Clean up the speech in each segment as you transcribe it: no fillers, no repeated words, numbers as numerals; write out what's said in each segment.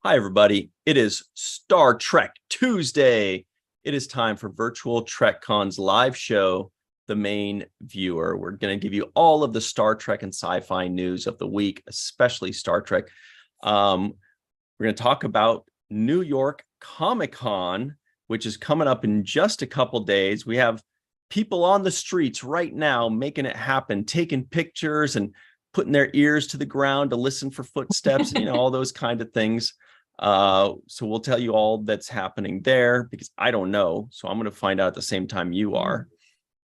Hi, everybody. It is Star Trek Tuesday. It is time for Virtual TrekCon's live show, The Main Viewer. We're going to give you all of the Star Trek and sci-fi news of the week, especially Star Trek. We're going to talk about New York Comic-Con, which is coming up in just a couple days. We have people on the streets right now making it happen, taking pictures and putting their ears to the ground to listen for footsteps, and, all those kind of things. So we'll tell you all that's happening there because I don't know. So I'm going to find out at the same time you are.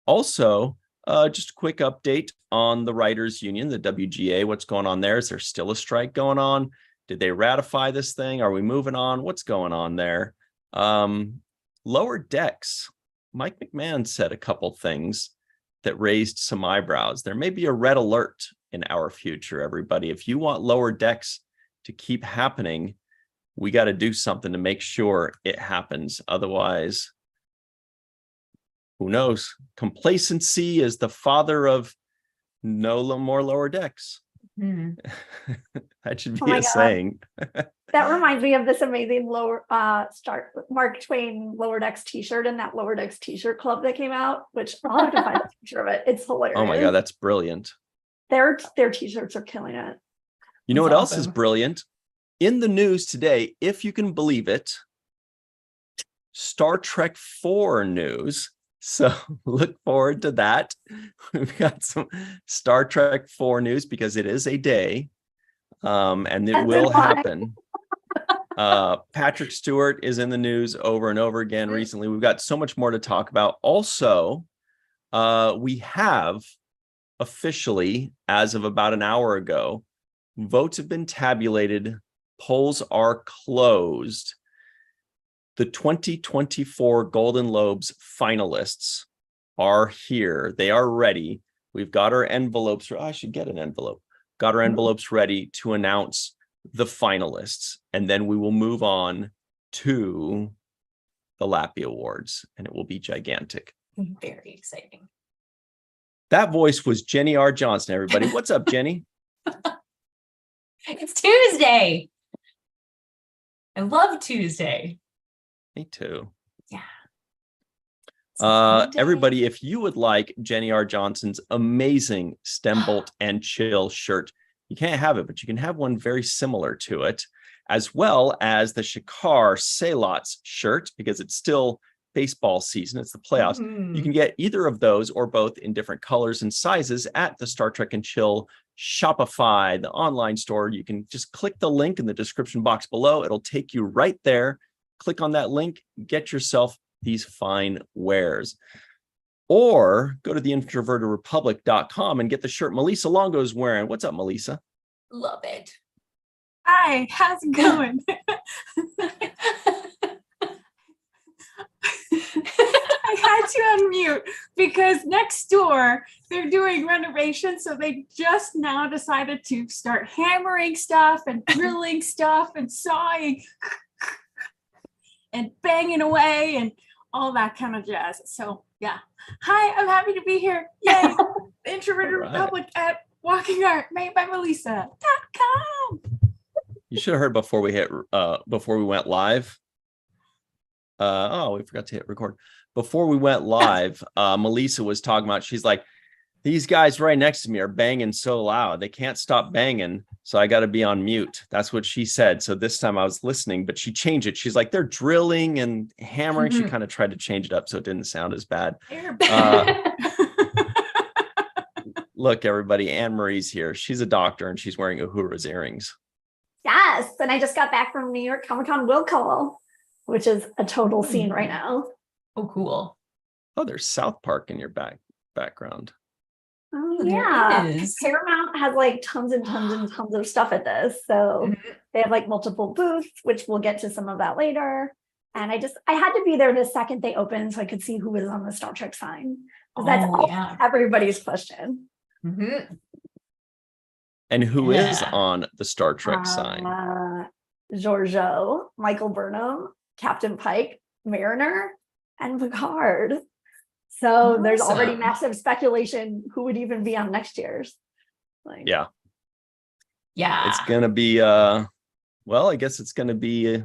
Also, just a quick update on the Writers Union, the WGA. What's going on there? Is there still a strike going on? Did they ratify this thing? Are we moving on? What's going on there? Lower Decks. Mike McMahon said a couple things that raised some eyebrows. There may be a red alert in our future, everybody. If you want Lower Decks to keep happening, we got to do something to make sure it happens. Otherwise, who knows? Complacency is the father of no more Lower Decks. That should be a saying. That reminds me of this amazing Mark Twain Lower Decks t-shirt and that Lower Decks t-shirt club that came out, which I'll have to find a picture of it. It's hilarious. Oh my God, that's brilliant. Their t-shirts are killing it. You know what else is brilliant? In the news today, if you can believe it, Star Trek 4 news. So look forward to that. We've got some Star Trek 4 news because it is a day, and it will happen. Patrick Stewart is in the news over and over again recently. We've got so much more to talk about. Also, we have officially, as of about an hour ago, votes have been tabulated. Polls are closed. The 2024 Golden Lobes finalists are here. They are ready. We've got our envelopes. I should get an envelope. Got our envelopes ready to announce the finalists. And then we will move on to the Lappy Awards, and it will be gigantic. Very exciting. That voice was Jenny R. Johnson, everybody. What's up, Jenny? It's Tuesday. I love Tuesday. Me too. Yeah. Everybody, if you would like Jenny R. Johnson's amazing Stem Bolt and Chill shirt, you can't have it, but you can have one very similar to it, as well as the Shakar Salots shirt, because it's still baseball season. It's the playoffs. You can get either of those or both in different colors and sizes at the Star Trek and Chill Shopify, the online store. You can just click the link in the description box below. It'll take you right there. Click on that link, get yourself these fine wares. Or go to theintrovertedrepublic.com and get the shirt Melissa Longo is wearing. What's up, Melissa? Love it. Hi, how's it going? I had to unmute because next door they're doing renovations, so they just now decided to start hammering stuff and drilling stuff and sawing and banging away and all that kind of jazz. So yeah. Hi, I'm happy to be here. Yay. Introverted Republic at Walking Art, made by Melissa.com. You should have heard before we went live. We forgot to hit record. Before we went live, Melissa was talking about, she's like, these guys right next to me are banging so loud. They can't stop banging. So I got to be on mute. That's what she said. So this time I was listening, but she changed it. She's like, they're drilling and hammering. She kind of tried to change it up so it didn't sound as bad. Look, everybody, Anne-Marie's here. She's a doctor and she's wearing Uhura's earrings. Yes. And I just got back from New York Comic-Con Will Call, which is a total scene right now. Oh, cool. Oh, there's South Park in your background. Oh, yeah. Paramount has like tons and tons and tons of stuff at this. So they have like multiple booths, which we'll get to some of that later. And I had to be there the second they opened so I could see who was on the Star Trek sign. That's everybody's question. And who is on the Star Trek sign? Giorgio, Michael Burnham, Captain Pike, Mariner, and Picard. So there's already massive speculation who would even be on next year's. Yeah. Yeah. It's going to be Well, I guess it's going to be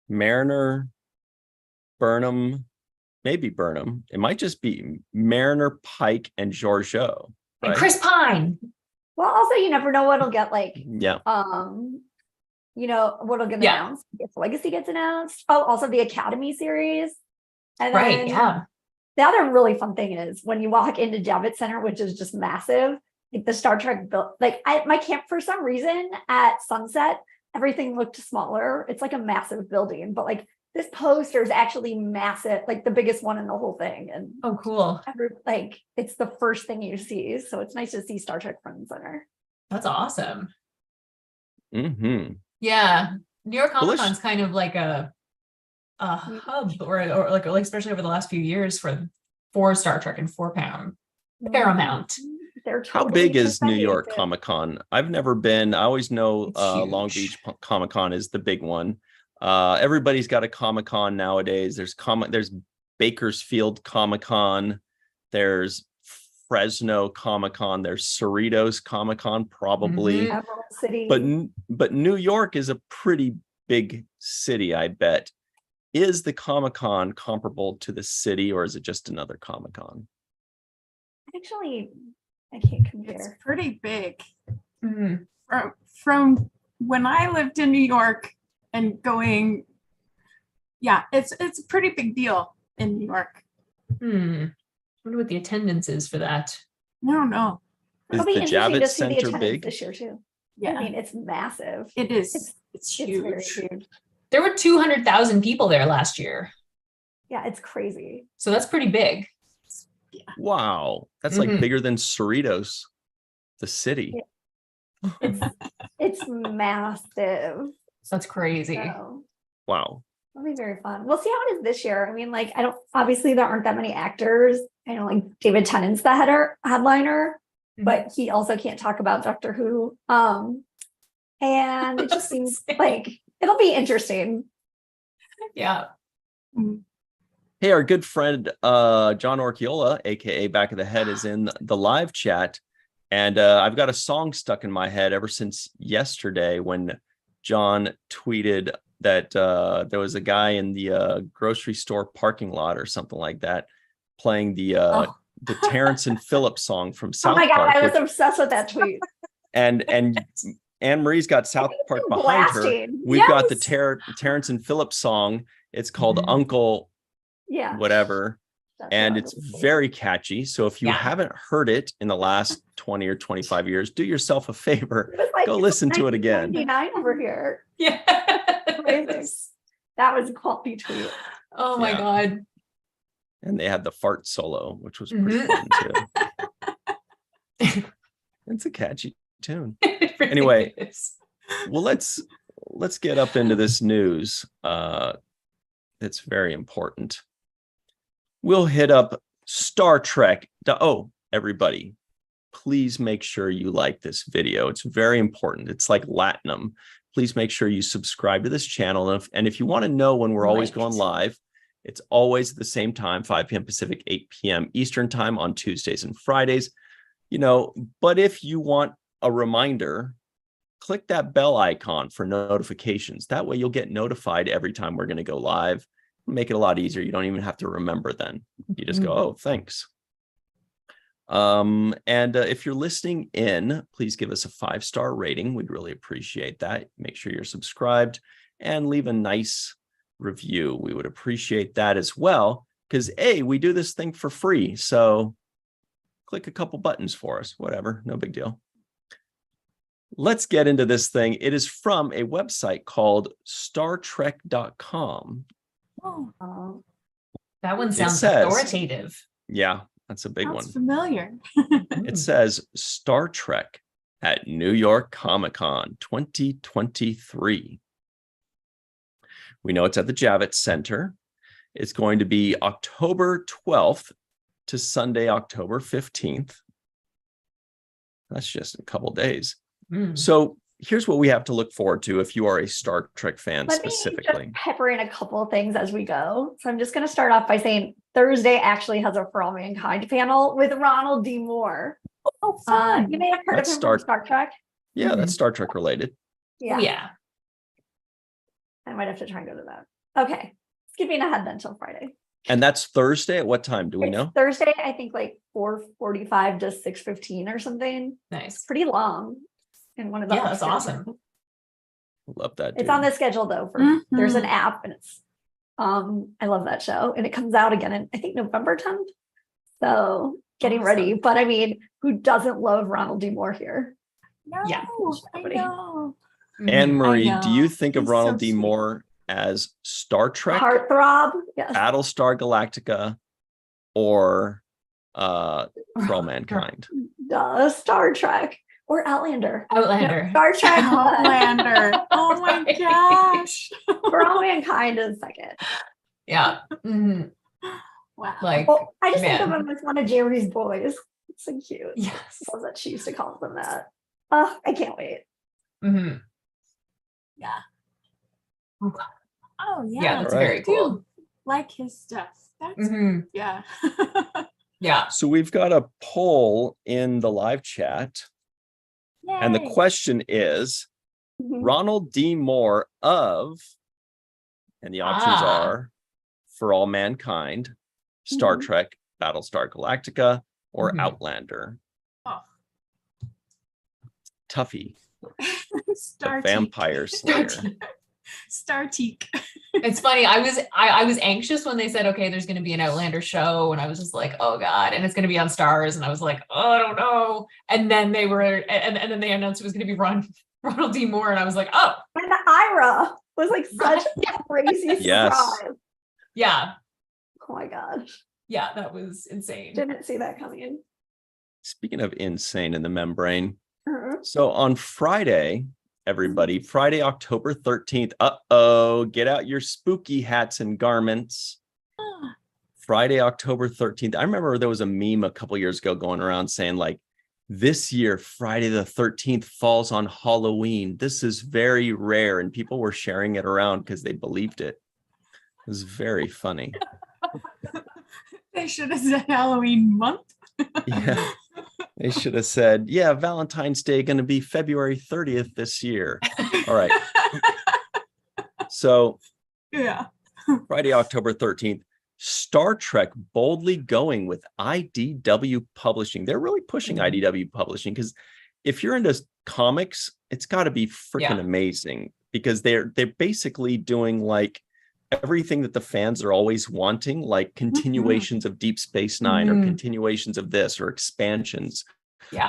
Mariner, Burnham, maybe Burnham. It might just be Mariner, Pike, and Georgiou. And Right? Chris Pine. Well, also you never know what'll get like, Yeah. What'll get Yeah. announced. If Legacy gets announced. Oh, also the Academy series. And Right. then Yeah. the other really fun thing is when you walk into Javits Center, which is just massive, like the Star Trek built, like my camp, for some reason at Sunset, everything looked smaller. It's like a massive building, but like this poster is actually massive, like the biggest one in the whole thing. And Oh, cool. it's the first thing you see. So it's nice to see Star Trek front and center. That's awesome. Mm-hmm. Yeah. New York Comic Bullish. Con's kind of like a hub or like especially over the last few years for Star Trek and for Paramount. How Totally big is New excited York to- Comic Con? I've never been. I always know It's Long huge. Beach Comic Con is the big one. Everybody's got a Comic Con nowadays. There's Bakersfield Comic Con. There's Fresno Comic Con. There's Cerritos Comic Con, probably. Mhm. Emerald City. But New York is a pretty big city, I bet. Is the Comic Con comparable to the city, or is it just another Comic Con? Actually, I can't It's compare. pretty big. Mhm. From when I lived in New York and going, yeah, it's a pretty big deal in New York. I wonder what the attendance is for that. I don't know. Is It'll be the interesting to Javits see the Center attendance big? this year too. Yeah, I mean, it's massive. it is. It's It's very huge. huge. There were 200,000 people there last year. Yeah, it's crazy. So that's pretty big. Wow, that's like Mhm. bigger than Cerritos, the city. It's massive. That's crazy. So Wow. it'll be very fun. We'll see how it is this year. I mean, like, obviously there aren't that many actors. I know like David Tennant's the headliner, but he also can't talk about Doctor Who. And it just seems like it'll be interesting. Yeah. Hey, our good friend John Orchiola, aka Back of the Head, is in the live chat, and I've got a song stuck in my head ever since yesterday when John tweeted that there was a guy in the grocery store parking lot or something like that playing the Terrence and Phillip song from South Oh my God, Park. I was obsessed with that tweet. And Anne Marie's got South Park behind her. Blasting. We've got the Yes. Terrence and Phillip song. It's called Mhm. Uncle Yeah. whatever, That's and what I it's was very catchy. So if you Yeah. haven't heard it in the last 20 or 25 years, do yourself a favor. It was like Go listen to it again. 1999 over here. Yeah. Crazy. That was a quality tweet. Oh my Yeah. God. And they had the fart solo, which was pretty Mhm. fun too. It's a catchy tune. It really Anyway. is. Well, let's get up into this news. It's very important. We'll hit up Star Trek. Oh, everybody, please make sure you like this video. It's very important. It's like Latinum. Please make sure you subscribe to this channel. And if you want to know when we're always going live, it's always at the same time, 5 p.m. Pacific, 8 p.m. Eastern time on Tuesdays and Fridays. But if you want a reminder, click that bell icon for notifications. That way you'll get notified every time we're going to go live. Make it a lot easier. You don't even have to remember then. You just go, oh, thanks. And if you're listening in, please give us a 5-star rating. We'd really appreciate that. Make sure you're subscribed and leave a nice review. We would appreciate that as well, because we do this thing for free. So click a couple buttons for us, whatever, no big deal. Let's get into this thing. It is from a website called StarTrek.com. Oh, That one It sounds says- authoritative. Yeah, that's a big Sounds one. familiar. It says Star Trek at New York Comic Con 2023. We know it's at the Javits Center. It's going to be October 12th to Sunday, October 15th. That's just a couple days. Mm. So here's what we have to look forward to if you are a Star Trek fan let me specifically. just pepper in a couple of things as we go. So I'm just going to start off by saying Thursday actually has a For All Mankind panel with Ronald D. Moore. Oh, fun. You may have heard That's of him from Star Trek. Yeah, that's Star Trek related. Yeah. Yeah. I might have to try and go to that. Okay. Skipping ahead then till Friday. And that's Thursday at what time? Do we It's know? Thursday, I think like 4:45 to 6:15 or something. Nice. Pretty long. In one of the Yeah, that's upstairs awesome. rooms. Love that. It's dude. on the schedule though. There's an app and it's I love that show. And it comes out again in I think November 10th. So getting ready. But I mean, who doesn't love Ronald D. Moore here? No, Yeah. I know. Anne Marie, I do you know. think of He's Ronald so D. sweet. Moore as Star Trek, Heartthrob. Yes. Battlestar Galactica, or For All Mankind? Duh, Star Trek or Outlander. Outlander. No, Star Trek. Outlander. Oh my Right. gosh. For All Mankind is second. Yeah. Mhm. Wow. Like, Well, I just think of man. him as one of Jerry's boys. It's so cute. Yes. Love that she used to call them that. Oh, I can't wait. hmm Yeah. Oh, Oh yeah. Yeah, that's All right. very cool. Do like his stuff. That's Mhm. yeah. Yeah. So we've got a poll in the live chat, and the Yay. question is Mhm. Ronald D. Moore of, and the options Ah. are For All Mankind, Star Mhm. Trek, Battlestar Galactica, or Mhm. Outlander. Oh. Tuffy, the Star vampire slayer. Star Teak. It's funny. I was anxious when they said, okay, there's going to be an Outlander show, and I was just like, oh god, and it's going to be on Stars, and I was like, oh, I don't know. And then they were, and then they announced it was going to be Ronald D. Moore, and I was like, oh, And Ira was like such Yeah. a crazy Yes. surprise. yeah, Oh my gosh. yeah, that was insane. Didn't see that coming. Speaking of insane in the membrane, Mhm. so on Friday, everybody, Friday, October 13th, get out your spooky hats and garments. Friday, October 13th. I remember there was a meme a couple years ago going around saying like, this year, Friday the 13th falls on Halloween. This is very rare. And people were sharing it around because they believed it. It was very funny. They should have said Halloween month. Yeah. They should have said, yeah, Valentine's Day going to be February 30th this year. All right. So Yeah. Friday, October 13th, Star Trek boldly going with IDW Publishing. They're really pushing IDW Publishing because if you're into comics, it's got to be freaking amazing because they're basically doing like everything that the fans are always wanting, like continuations of Deep Space Nine or continuations of this or expansions,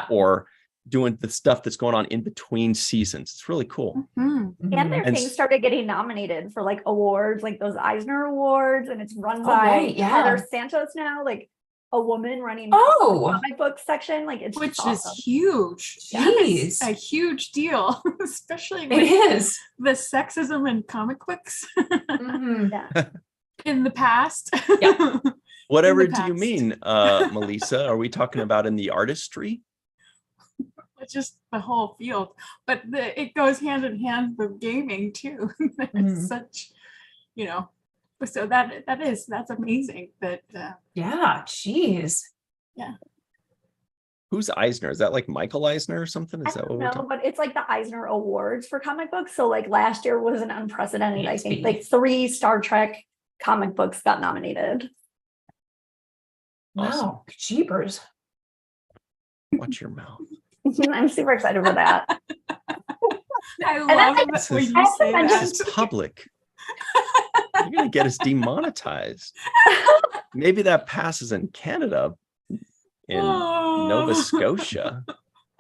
or doing the stuff that's going on in between seasons. It's really cool. And their things started getting nominated for like awards, like those Eisner Awards, and it's run by Heather Santos now, like a woman running the comic book section. Like it's which awesome. is huge. Jeez. That's a huge deal, especially It with is. the sexism in comic books Yeah. in the past. Yeah. Whatever In the do you past. mean, Melissa? Are we talking about in the artistry? It's just the whole field, but it goes hand in hand with gaming too. It's such, so that's amazing that Yeah, jeez. Who's Eisner? Is that like Michael Eisner or something? Is I that don't what we're know, talking? but it's like the Eisner Awards for comic books. So like last year was an unprecedented, I think ESP. like 3 Star Trek comic books got nominated. Awesome. Wow, jeepers. Watch your mouth. I'm super excited for that. I then love I- that when I you have to say mention- This that. is public. You're gonna get us demonetized. Maybe that passes in Canada, in Nova Scotia.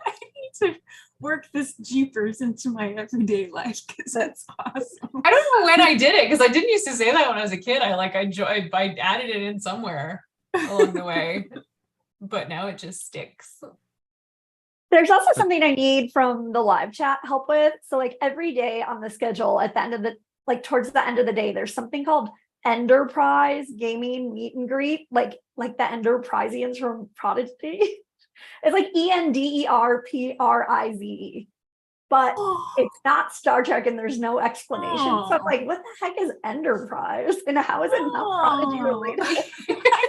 I need to work this Jeepers into my everyday life because that's awesome. I don't know when I did it because I didn't used to say that when I was a kid. I added it in somewhere along the way, but now it just sticks. There's also something I need from the live chat help with. So like every day on the schedule at the end of the, like towards the end of the day, there's something called Enterprise Gaming Meet and Greet, like the Enterpriseians from Prodigy. It's like ENDERPRIZE, but it's not Star Trek and there's no explanation. So I'm like, what the heck is Enterprise? And how is it not Prodigy related? I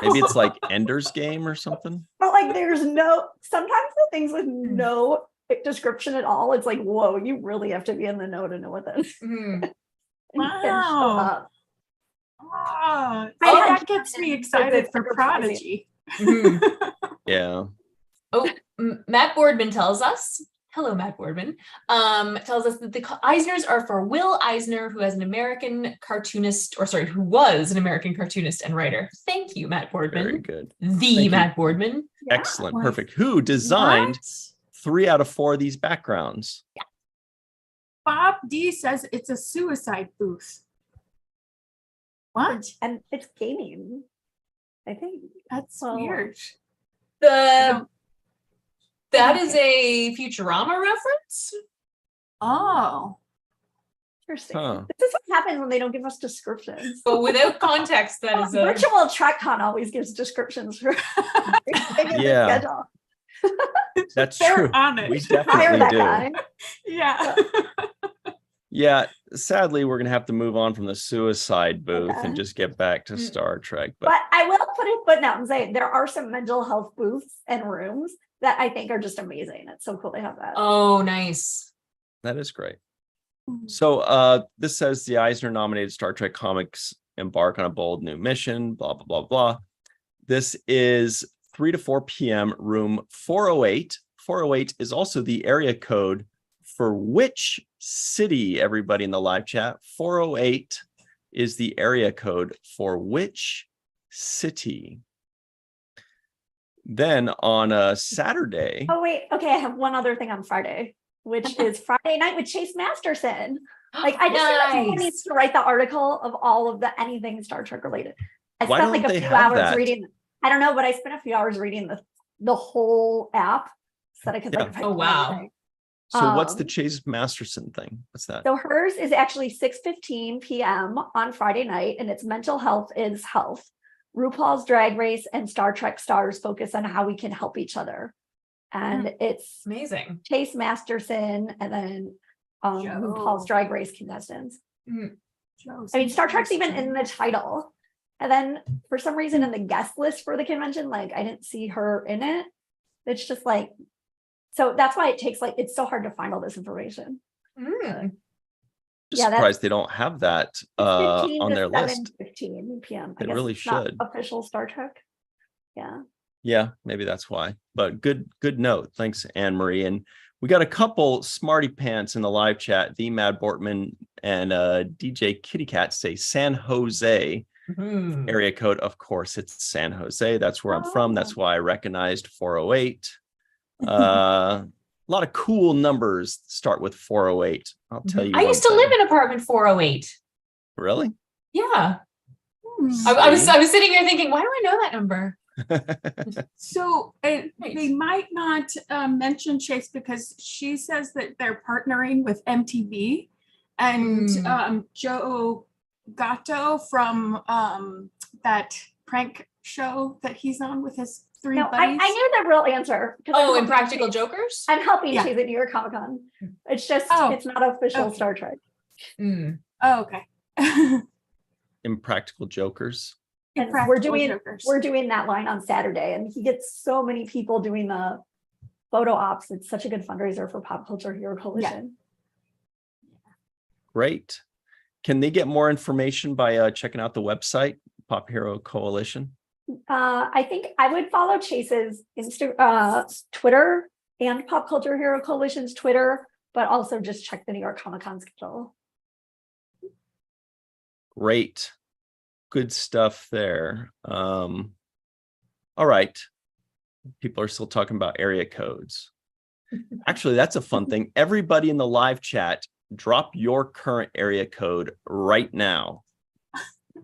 know. Maybe it's like Ender's Game or something. But like there's no, sometimes the things with no description at all, it's like, whoa, you really have to be in the know to know what that is. Wow. Oh, I that gets me excited for Prodigy. Yeah. Oh, Matt Boardman tells us, hello, Matt Boardman, tells us that the Eisners are for Will Eisner, who was an American cartoonist and writer. Thank you, Matt Boardman. Very good. Matt Boardman. Yeah. Excellent. Perfect. Who designed 3 out of 4 of these backgrounds? Yeah. Bob D says it's a suicide booth. What? And it's gaming, I think. That's Well, weird. That is a Futurama reference? Oh. Interesting. Huh. This is what happens when they don't give us descriptions. But without context, that is a... Virtual TrekCon always gives descriptions for Yeah. schedule. That's They're true. on it. We Hire definitely that do. guy. Yeah. Yeah, sadly, we're gonna have to move on from the suicide booth Okay. and just get back to Star Trek. But I will put a footnote and say there are some mental health booths and rooms that I think are just amazing. It's so cool to have that. Oh, nice. That is great. So this says the Eisner nominated Star Trek comics embark on a bold new mission, blah, blah, blah, blah. This is 3 to 4 p.m. room 408. 408 is also the area code for which city, everybody in the live chat. 408 is the area code for which city. Then on a Saturday. Oh, wait. Okay. I have one other thing on Friday, which is Friday night with Chase Masterson. Like, I just feel like someone needs to write the article of all of the anything Star Trek related. I Why spent don't like a they few have hours that? reading. I don't know, but I spent a few hours reading the whole app so that I could like. Oh, wow. everything. So what's the Chase Masterson thing? What's that? So hers is actually 6:15 p.m. on Friday night, and it's mental health is health. RuPaul's Drag Race and Star Trek stars focus on how we can help each other. And it's Amazing. Chase Masterson and then RuPaul's Drag Race contestants. I mean, Star Trek's even in the title. And then for some reason in the guest list for the convention, like I didn't see her in it. It's just like, so that's why it takes like, it's so hard to find all this information. Just Yeah, surprised they don't have that 15 on to their list. 7:15 p.m. They I guess really it's not should. official Star Trek. Yeah. Yeah, maybe that's why. But good note. Thanks, Anne Marie. And we got a couple smarty pants in the live chat. The Mad Bortman and DJ Kitty Cat say San Jose area code. Of course, it's San Jose. That's where I'm from. That's why I recognized 408. A lot of cool numbers start with 408. I'll tell you. I used to live in apartment 408. Really? Yeah. I was sitting here thinking, why do I know that number? So they might not mention Chase because she says that they're partnering with MTV and Joe Gatto from that prank show that he's on with his 3 No, buddies. I knew the real answer. Oh, Impractical Jokers? I'm helping Yeah. Chase at New York Comic Con. It's just, it's not official Okay. Star Trek. Oh, okay. Impractical Jokers. And Impractical Jokers. we're doing that line on Saturday, and he gets so many people doing the photo ops. It's such a good fundraiser for Pop Culture Hero Coalition. Great. Can they get more information by checking out the website, Pop Hero Coalition? I think I would follow Chase's Twitter and Pop Culture Hero Coalition's Twitter, but also just check the New York Comic Con schedule. Great. Good stuff there. All right. People are still talking about area codes. Actually, that's a fun thing. Everybody in the live chat, drop your current area code right now.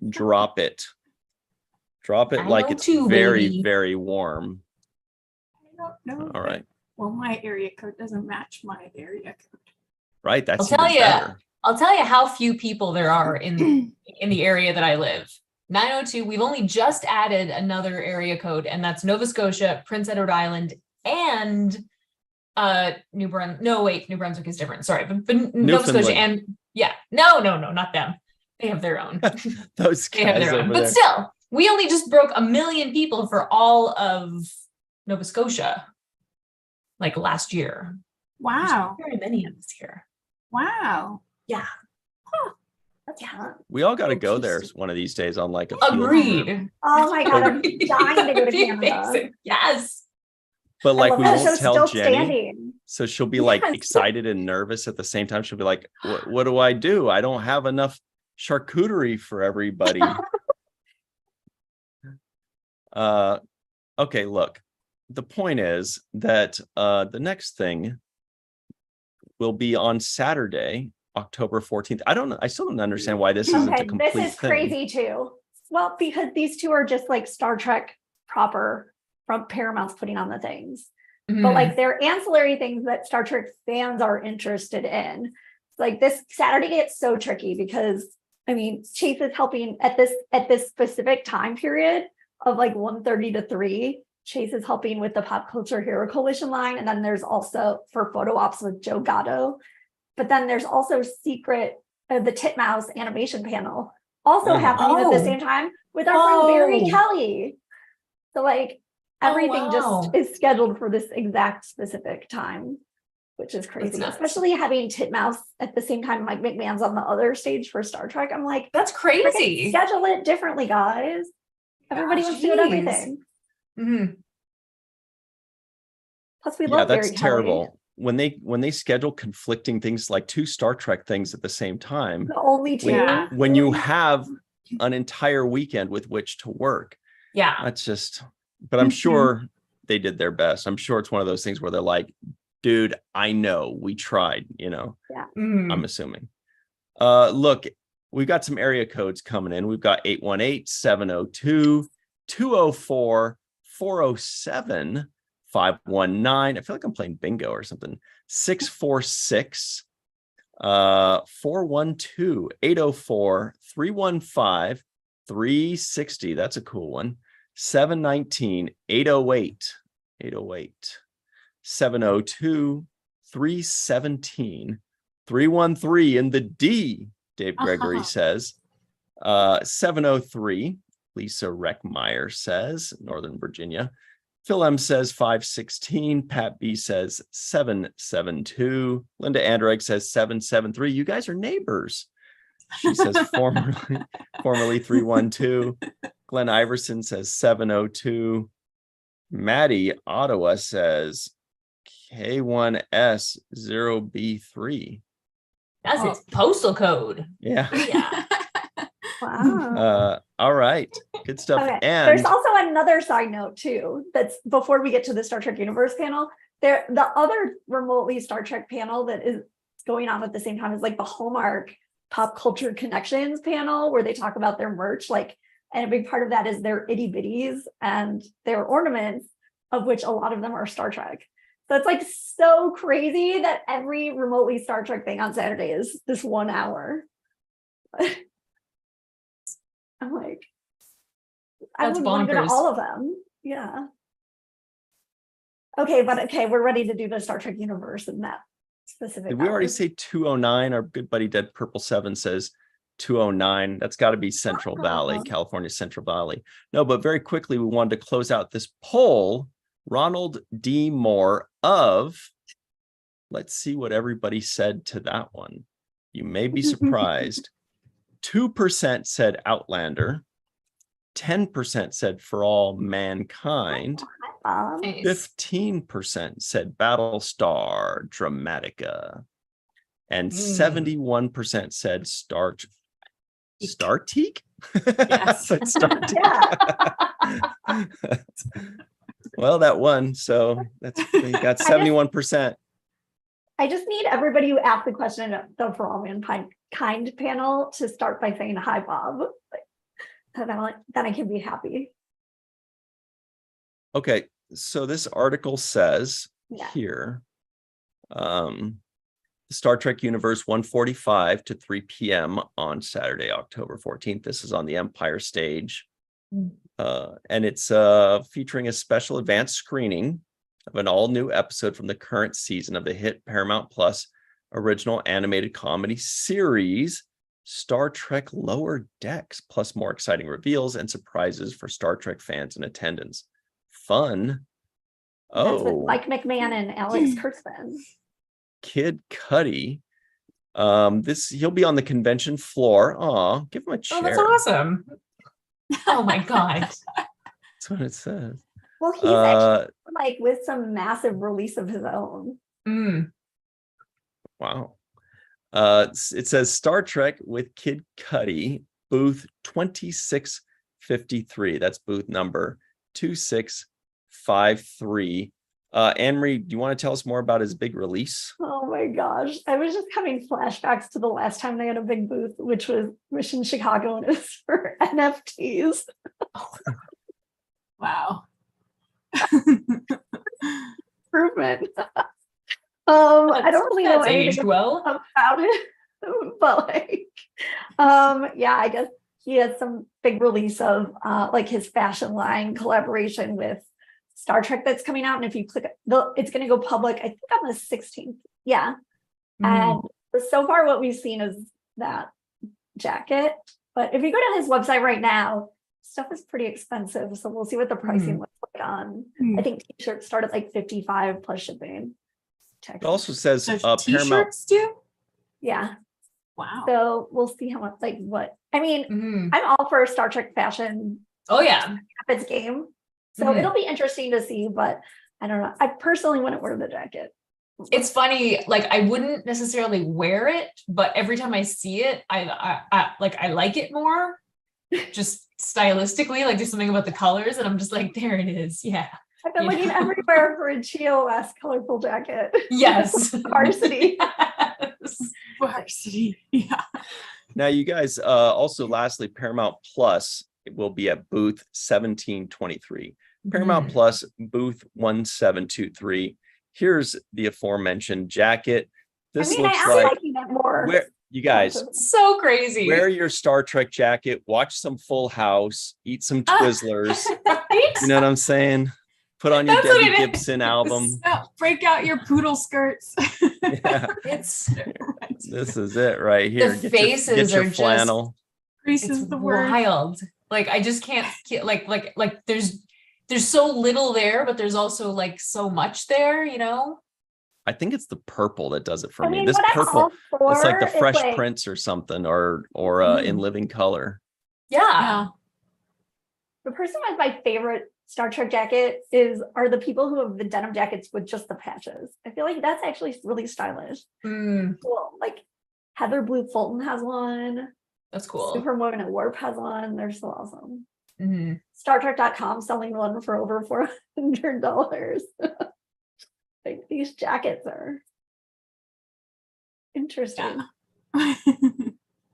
Drop it. Drop it like it's 902, very, baby. very warm. I don't know. All right. Well, my area code doesn't match my area code. Right. That's I'll tell even you. better. I'll tell you how few people there are in the area that I live. 902, we've only just added another area code, and that's Nova Scotia, Prince Edward Island, and New Brunswick. No, wait, New Brunswick is different. Sorry, but Nova Scotia and no, not them. They have their own. Those They have guys their own. over But there. still, we only just broke 1 million people for all of Nova Scotia, like last year. Wow. Very many of us here. Wow. Yeah. That's fun. We all got to go there one of these days on like a field trip. Agreed. Oh my God, I'm dying to go to Be Canada. amazing. Yes. But I like love we that won't show's tell still Jenny. standing. So she'll be like Yes. excited and nervous at the same time. She'll be like, what do I do? I don't have enough charcuterie for everybody. Okay, look. The point is that the next thing will be on Saturday, October 14th. I still don't understand why this isn't a Okay, complete this is thing. crazy too. Well, because these two are just like Star Trek proper from Paramount's putting on the things. But like they're ancillary things that Star Trek fans are interested in. Like this Saturday, it's so tricky because I mean, Chase is helping at this specific time period of like 1:30 to 3. Chase is helping with the Pop Culture Hero Coalition line. And then there's also for photo ops with Joe Gatto. But then there's also the Titmouse animation panel also happening at the same time with our friend Barry Kelly. So like everything just is scheduled for this exact specific time, which is crazy, especially having Titmouse at the same time Mike McMahon's on the other stage for Star Trek. I'm like, that's crazy. Schedule it differently, guys. Everybody wants to do everything. Plus, we love that's Barry terrible. Kelly. When they schedule conflicting things like 2 Star Trek things at the same time. The only 2. When you have an entire weekend with which to work. Yeah. That's just, but I'm sure they did their best. I'm sure it's one of those things where they're like, dude, I know we tried, Yeah. I'm assuming. Look, we've got some area codes coming in. We've got 818-702-204-407, 519. I feel like I'm playing bingo or something. 646 412-804-315-360. That's a cool one. 719-808 702-317 313 in the D. Dave Gregory says 703. Lisa Reckmeyer says Northern Virginia. Phil M says 516. Pat B says 772. Linda Andreg says 773. You guys are neighbors. She says formerly 312. Glenn Iverson says 702. Maddie Ottawa says K1S0B3. That's its postal code. Yeah. Wow. All right. Good stuff. Okay. And there's also another side note too. That's before we get to the Star Trek Universe panel. The other remotely Star Trek panel that is going on at the same time is like the Hallmark Pop Culture Connections panel, where they talk about their merch. Like, and a big part of that is their itty bitties and their ornaments, of which a lot of them are Star Trek. So it's like so crazy that every remotely Star Trek thing on Saturday is this 1 hour. I'm like, I would want to go to all of them. Yeah. Okay, we're ready to do the Star Trek universe in that specific. Did we already say 209? Our good buddy Dead Purple 7 says 209. That's got to be Central Valley, California Central Valley. No, but very quickly, we wanted to close out this poll. Ronald D. Moore of, let's see what everybody said to that one. You may be surprised. 2% said Outlander. 10% said For All Mankind. 15% said Battlestar Dramatica. And 71% said Starteak? Yes. Well, that won. So that's you got 71%. I just need everybody who asked the question at the For All Mankind panel to start by saying hi, Bob. Then I can be happy. Okay, so this article says here, Star Trek Universe 1:45 to 3 p.m. on Saturday, October 14th. This is on the Empire stage. And it's featuring a special advanced screening of an all-new episode from the current season of the hit Paramount Plus original animated comedy series, Star Trek Lower Decks, plus more exciting reveals and surprises for Star Trek fans in attendance. Fun. That's with Mike McMahon and Alex Kurtzman. Kid Cudi. He'll be on the convention floor. Aw, give him a chair. Oh, that's awesome. Oh my God. That's what it says. Well, he's actually like with some massive release of his own. Wow. It says Star Trek with Kid Cudi, booth 2653. That's booth number 2653. Anne-Marie, do you want to tell us more about his big release? Oh my gosh. I was just having flashbacks to the last time they had a big booth, which was in Chicago, and it was for NFTs. Wow. Improvement. I don't really know That's anything aged well. about it, but yeah, I guess he has some big release of like his fashion line collaboration with Star Trek that's coming out, and if you click it's going to go public, I think on the 16th. Yeah. And so far what we've seen is that jacket, but if you go to his website right now, stuff is pretty expensive, so we'll see what the pricing looks like on. I think t-shirts start at like 55 plus shipping. It also says Paramount. T-shirts too? Yeah. Wow. So we'll see how much, like what, I mean, I'm all for Star Trek fashion. Oh yeah. Its game. So it'll be interesting to see, but I don't know. I personally wouldn't wear the jacket. It's funny, like I wouldn't necessarily wear it, but every time I see it, I like it more, just stylistically. Like there's something about the colors, and I'm just like, there it is. Yeah. I've been looking everywhere for a Chio-esque colorful jacket. Yes. Varsity. Yes. Varsity. Yeah. Now, you guys, also lastly, Paramount Plus will be at booth 1723. Paramount Plus, booth 1723. Here's the aforementioned jacket. This looks I like liking it more. You guys, so crazy. wear your Star Trek jacket, watch some Full House, eat some Twizzlers. Right? You know what I'm saying? Put on your That's what Debbie it is. Gibson album. Break out your poodle skirts. Yeah, It's this is it right here. The faces get your are flannel. Grease it's is the word. wild. Like I just can't like there's so little there, but there's also like so much there, you know? I think it's the purple that does it for me. mean, This what I'm purple, all for it's like the is, Fresh like, Prince or something, or in living color. Yeah. the person who has my favorite Star Trek jacket are the people who have the denim jackets with just the patches. I feel like that's actually really stylish. Cool. Like Heather Blue Fulton has one. That's cool. Superwoman at Warp has one. They're so awesome. StarTrek.com selling one for over $400. Like these jackets are interesting. Well,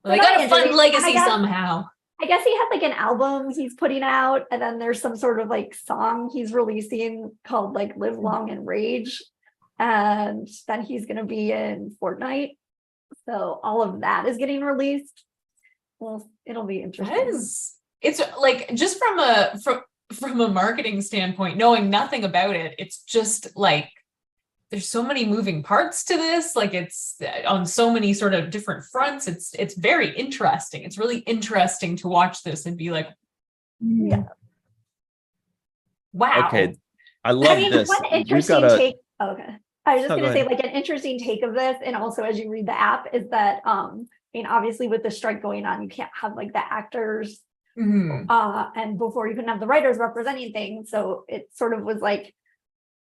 they got a fun legacy somehow. I guess he had like an album he's putting out, and then there's some sort of like song he's releasing called like Live Long and Rage. And then he's going to be in Fortnite. So all of that is getting released. Well, it'll be interesting. It's like just from a marketing standpoint, knowing nothing about it, it's just like there's so many moving parts to this. Like it's on so many sort of different fronts. It's very interesting. It's really interesting to watch this and be like, yeah. Wow. Okay. I love this. One interesting take. Okay. I was just going to say, like, an interesting take of this, and also as you read the app, is that I mean, obviously with the strike going on, you can't have like the actors and before you couldn't have the writers representing things. So it sort of was like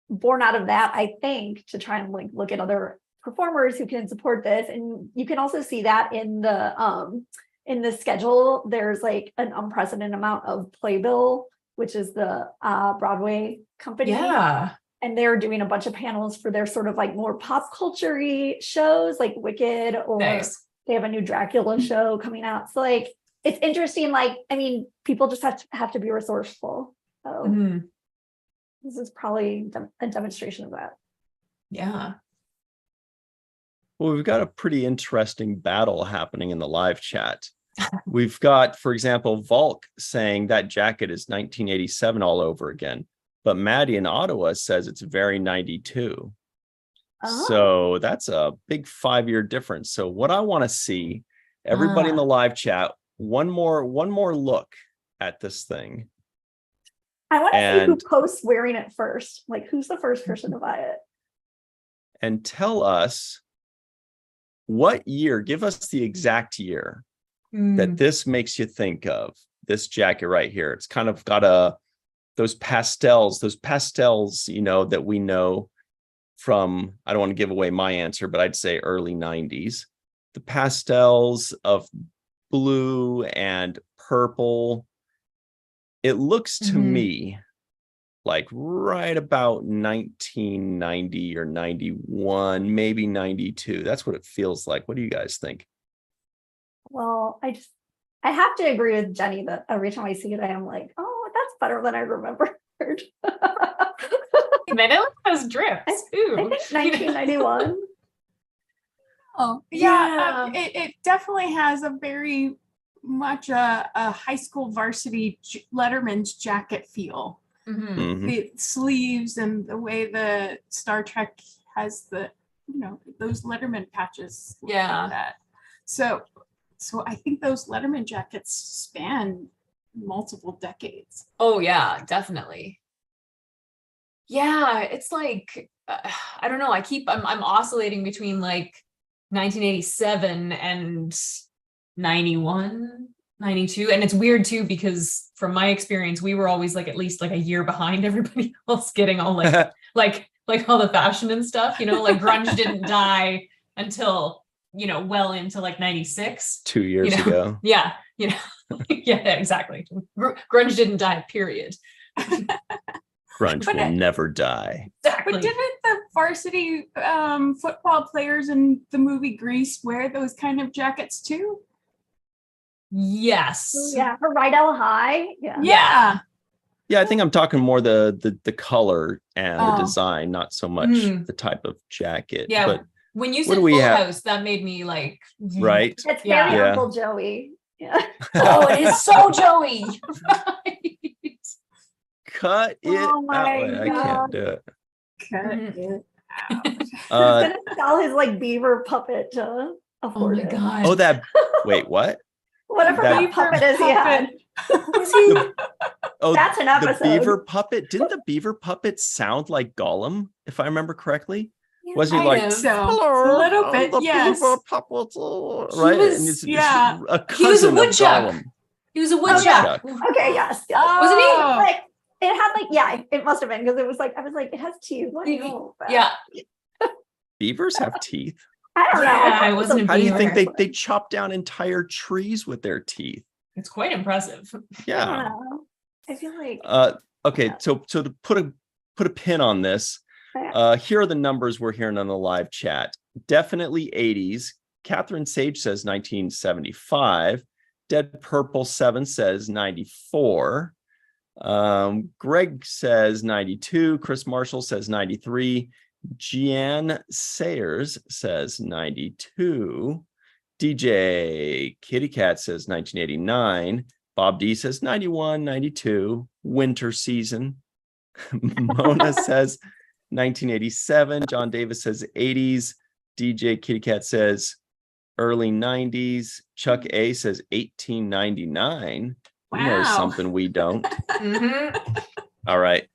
born out of that, I think, to try and like look at other performers who can support this. And you can also see that in the schedule. There's like an unprecedented amount of Playbill, which is the Broadway company. Yeah. And they're doing a bunch of panels for their sort of like more pop culture-y shows like Wicked, or they have a new Dracula show coming out. So like, it's interesting. Like, I mean, people just have to be resourceful. So this is probably a demonstration of that. Yeah. Well, we've got a pretty interesting battle happening in the live chat. We've got, for example, Volk saying that jacket is 1987 all over again. But Maddie in Ottawa says it's very 92. So that's a big 5-year difference. So what I want to see, everybody in the live chat, one more look at this thing. I want to see who posts wearing it first. Like, who's the first person to buy it? and tell us what year, give us the exact year that this makes you think of, this jacket right here. It's kind of got those pastels, that we know from, I don't want to give away my answer, but I'd say early 90s. The pastels of blue and purple. It looks to me like right about 1990 or 91, maybe 92. That's what it feels like. What do you guys think? Well, I have to agree with Jenny that every time I see it, I am like, oh, that's better than I remembered. Man, it has drips. I think 1991. Oh, Yeah. It definitely has a very much a high school varsity Letterman's jacket feel. The sleeves and the way the Star Trek has the, those Letterman patches. Yeah. Like that. So I think those Letterman jackets span multiple decades. Oh yeah, definitely. Yeah, it's like I don't know. I'm oscillating between like 1987 and 91, 92, and it's weird too because from my experience, we were always like at least like a year behind everybody else, getting all like like all the fashion and stuff. Like grunge didn't die until well into like 96. 2 years ago. Yeah, yeah, exactly. Grunge didn't die, period. Grunge will never die. Exactly. But didn't the varsity football players in the movie Grease wear those kind of jackets too? Yes. Yeah, for Rydell High. Yeah. Yeah. Yeah, I think I'm talking more the color and the design, not so much the type of jacket. Yeah. But when you what said do we Full have? House, that made me like, Right. It's Yeah. very Yeah. Uncle Joey. Yeah. oh, it is so Joey. Right. Cut it Oh out. my I can't do it. He's Uh, gonna sell his like beaver puppet to afford it. God. Wait, what? Whatever that that beaver puppet is he had. Was he? Oh, That's an the episode. beaver puppet. Didn't the beaver puppet sound like Gollum, if I remember correctly? Yeah, Was he I like, think so. hello, A little bit, the yes. beaver puppet, right? was- And it's yeah. a He was a cousin of woodchuck. Gollum. He was a Woodchuck. woodchuck. Okay, yes. Wasn't he? Like it had like, yeah, it must have been because it was like, I was like, it has teeth. What do you know about? Yeah. Beavers have teeth. I don't know. Yeah, I wasn't a How do you think beaver. they chop down entire trees with their teeth? It's quite impressive. I Yeah. don't know. I feel like Okay, yeah. so to put a pin on this, here are the numbers we're hearing on the live chat. Definitely 80s. Catherine Sage says 1975. Dead Purple 7 says 94. Greg says 92. Chris Marshall says 93. Jeanne Sayers says 92. DJ Kitty Cat says 1989. Bob D says 91, 92. Winter season. Mona says 1987. John Davis says 80s. DJ Kitty Cat says early 90s. Chuck A says 1899. He knows Wow. something we don't. Mhm. All right.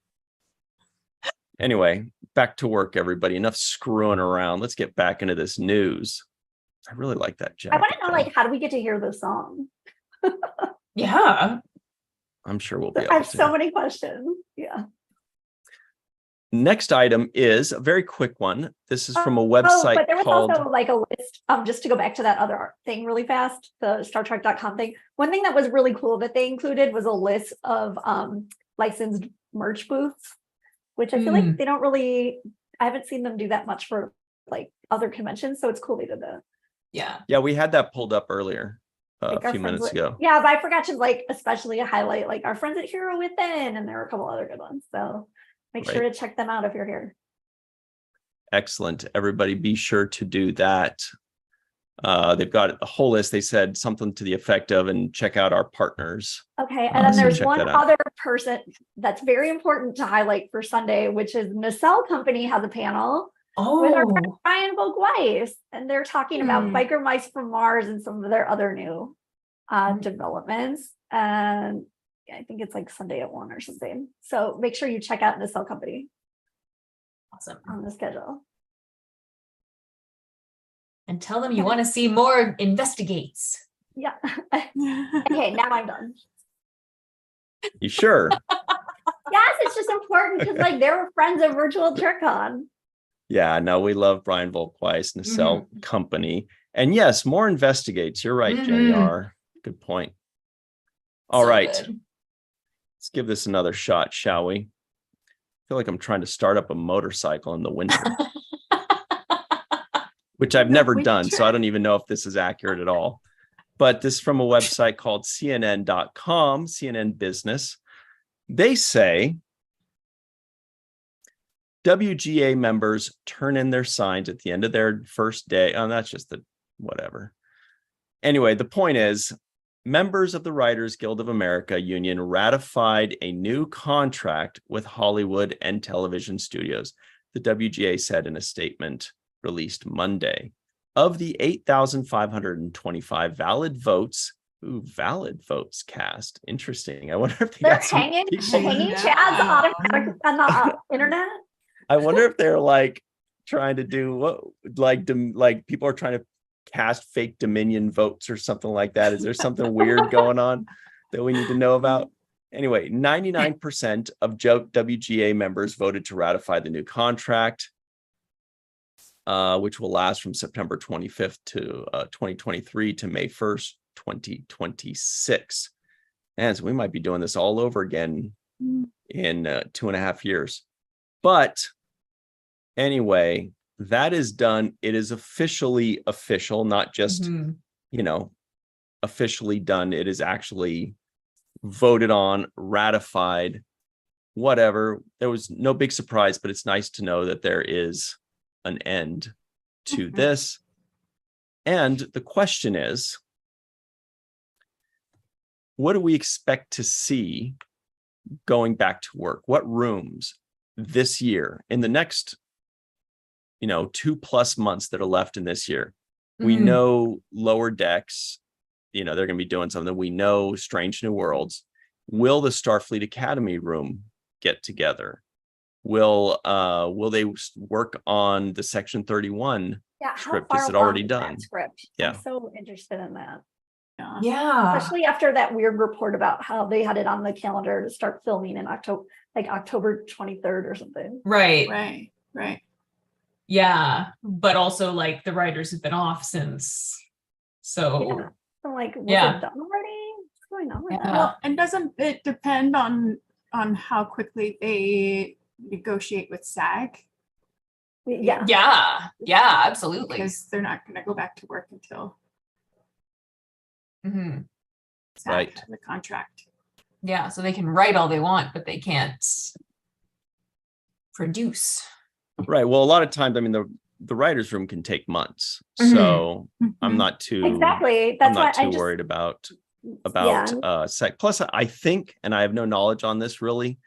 Anyway, back to work, everybody. Enough screwing around. Let's get back into this news. I really like that jacket. I want to know, like, how do we get to hear this song? Yeah. I'm sure we'll be I able have to. so many questions. Yeah. Next item is a very quick one. This is from a website but there was called... also like a list, just to go back to that other thing really fast, the StarTrek.com thing. One thing that was really cool that they included was a list of licensed merch booths, which I feel like they don't really, I haven't seen them do that much for like other conventions. So it's cool they did that. Yeah. Yeah, we had that pulled up earlier Like a our few friends minutes with- ago. Yeah, but I forgot to like especially highlight like our friends at Hero Within, and there were a couple other good ones. So make sure to check them out if you're here. Excellent. Everybody be sure to do that. They've got a whole list. They said something to the effect of, and check out our partners. Okay, and then So there's check one that out. other person that's very important to highlight for Sunday, which is Nacelle Company has a panel with our friend Oh. Brian Vogt-Weiss, and they're talking about biker mice from Mars and some of their other new developments. And I think it's like Sunday at 1 or something. So make sure you check out Nacelle Company Awesome. on the schedule. And tell them you want to see more investigates. Yeah. Okay, now I'm done. You sure? Yes, it's just important because like they were friends of Virtual TrekCon. Yeah, no, we love Brian Volkweis and Cell Company. And yes, more investigates. You're right, Jenny R. Good point. All right. Good. Let's give this another shot, shall we? I feel like I'm trying to start up a motorcycle in the winter, which I've never done. So I don't even know if this is accurate at all. But this is from a website called CNN.com, CNN Business. They say WGA members turn in their signs at the end of their first day. Oh, that's just the whatever. Anyway, the point is, members of the Writers Guild of America union ratified a new contract with Hollywood and television studios, the WGA said in a statement released Monday. Of the 8,525 valid votes cast. Interesting. I wonder if they're hanging chads on the internet. I wonder if they're like trying to do what, like people are trying to cast fake Dominion votes or something like that. Is there something weird going on that we need to know about? Anyway, 99% of WGA members voted to ratify the new contract, which will last from September 25th to 2023 to May 1st, 2026. And so we might be doing this all over again in 2.5 years. But anyway, that is done. It is officially official, not just, officially done. It is actually voted on, ratified, whatever. There was no big surprise, but it's nice to know that there is an end to this. And the question is, what do we expect to see going back to work? What rooms this year, in the next, 2+ months that are left in this year? We know Lower Decks, they're going to be doing something. We know Strange New Worlds. Will the Starfleet Academy room get together? Will they work on the Section 31 script? Is it already done? Script? Yeah. I'm so interested in that. Yeah. Especially after that weird report about how they had it on the calendar to start filming in October 23rd or something. Right. Yeah. But also like the writers have been off since. So yeah. I'm like, was it done already? What's going on with that? Well, and doesn't it depend on how quickly they negotiate with SAG? Yeah, absolutely. Because they're not going to go back to work until SAG has the contract. Yeah, so they can write all they want, but they can't produce. Right. Well, a lot of times, the writer's room can take months. So I'm not too worried about SAG. Plus, I think, and I have no knowledge on this really,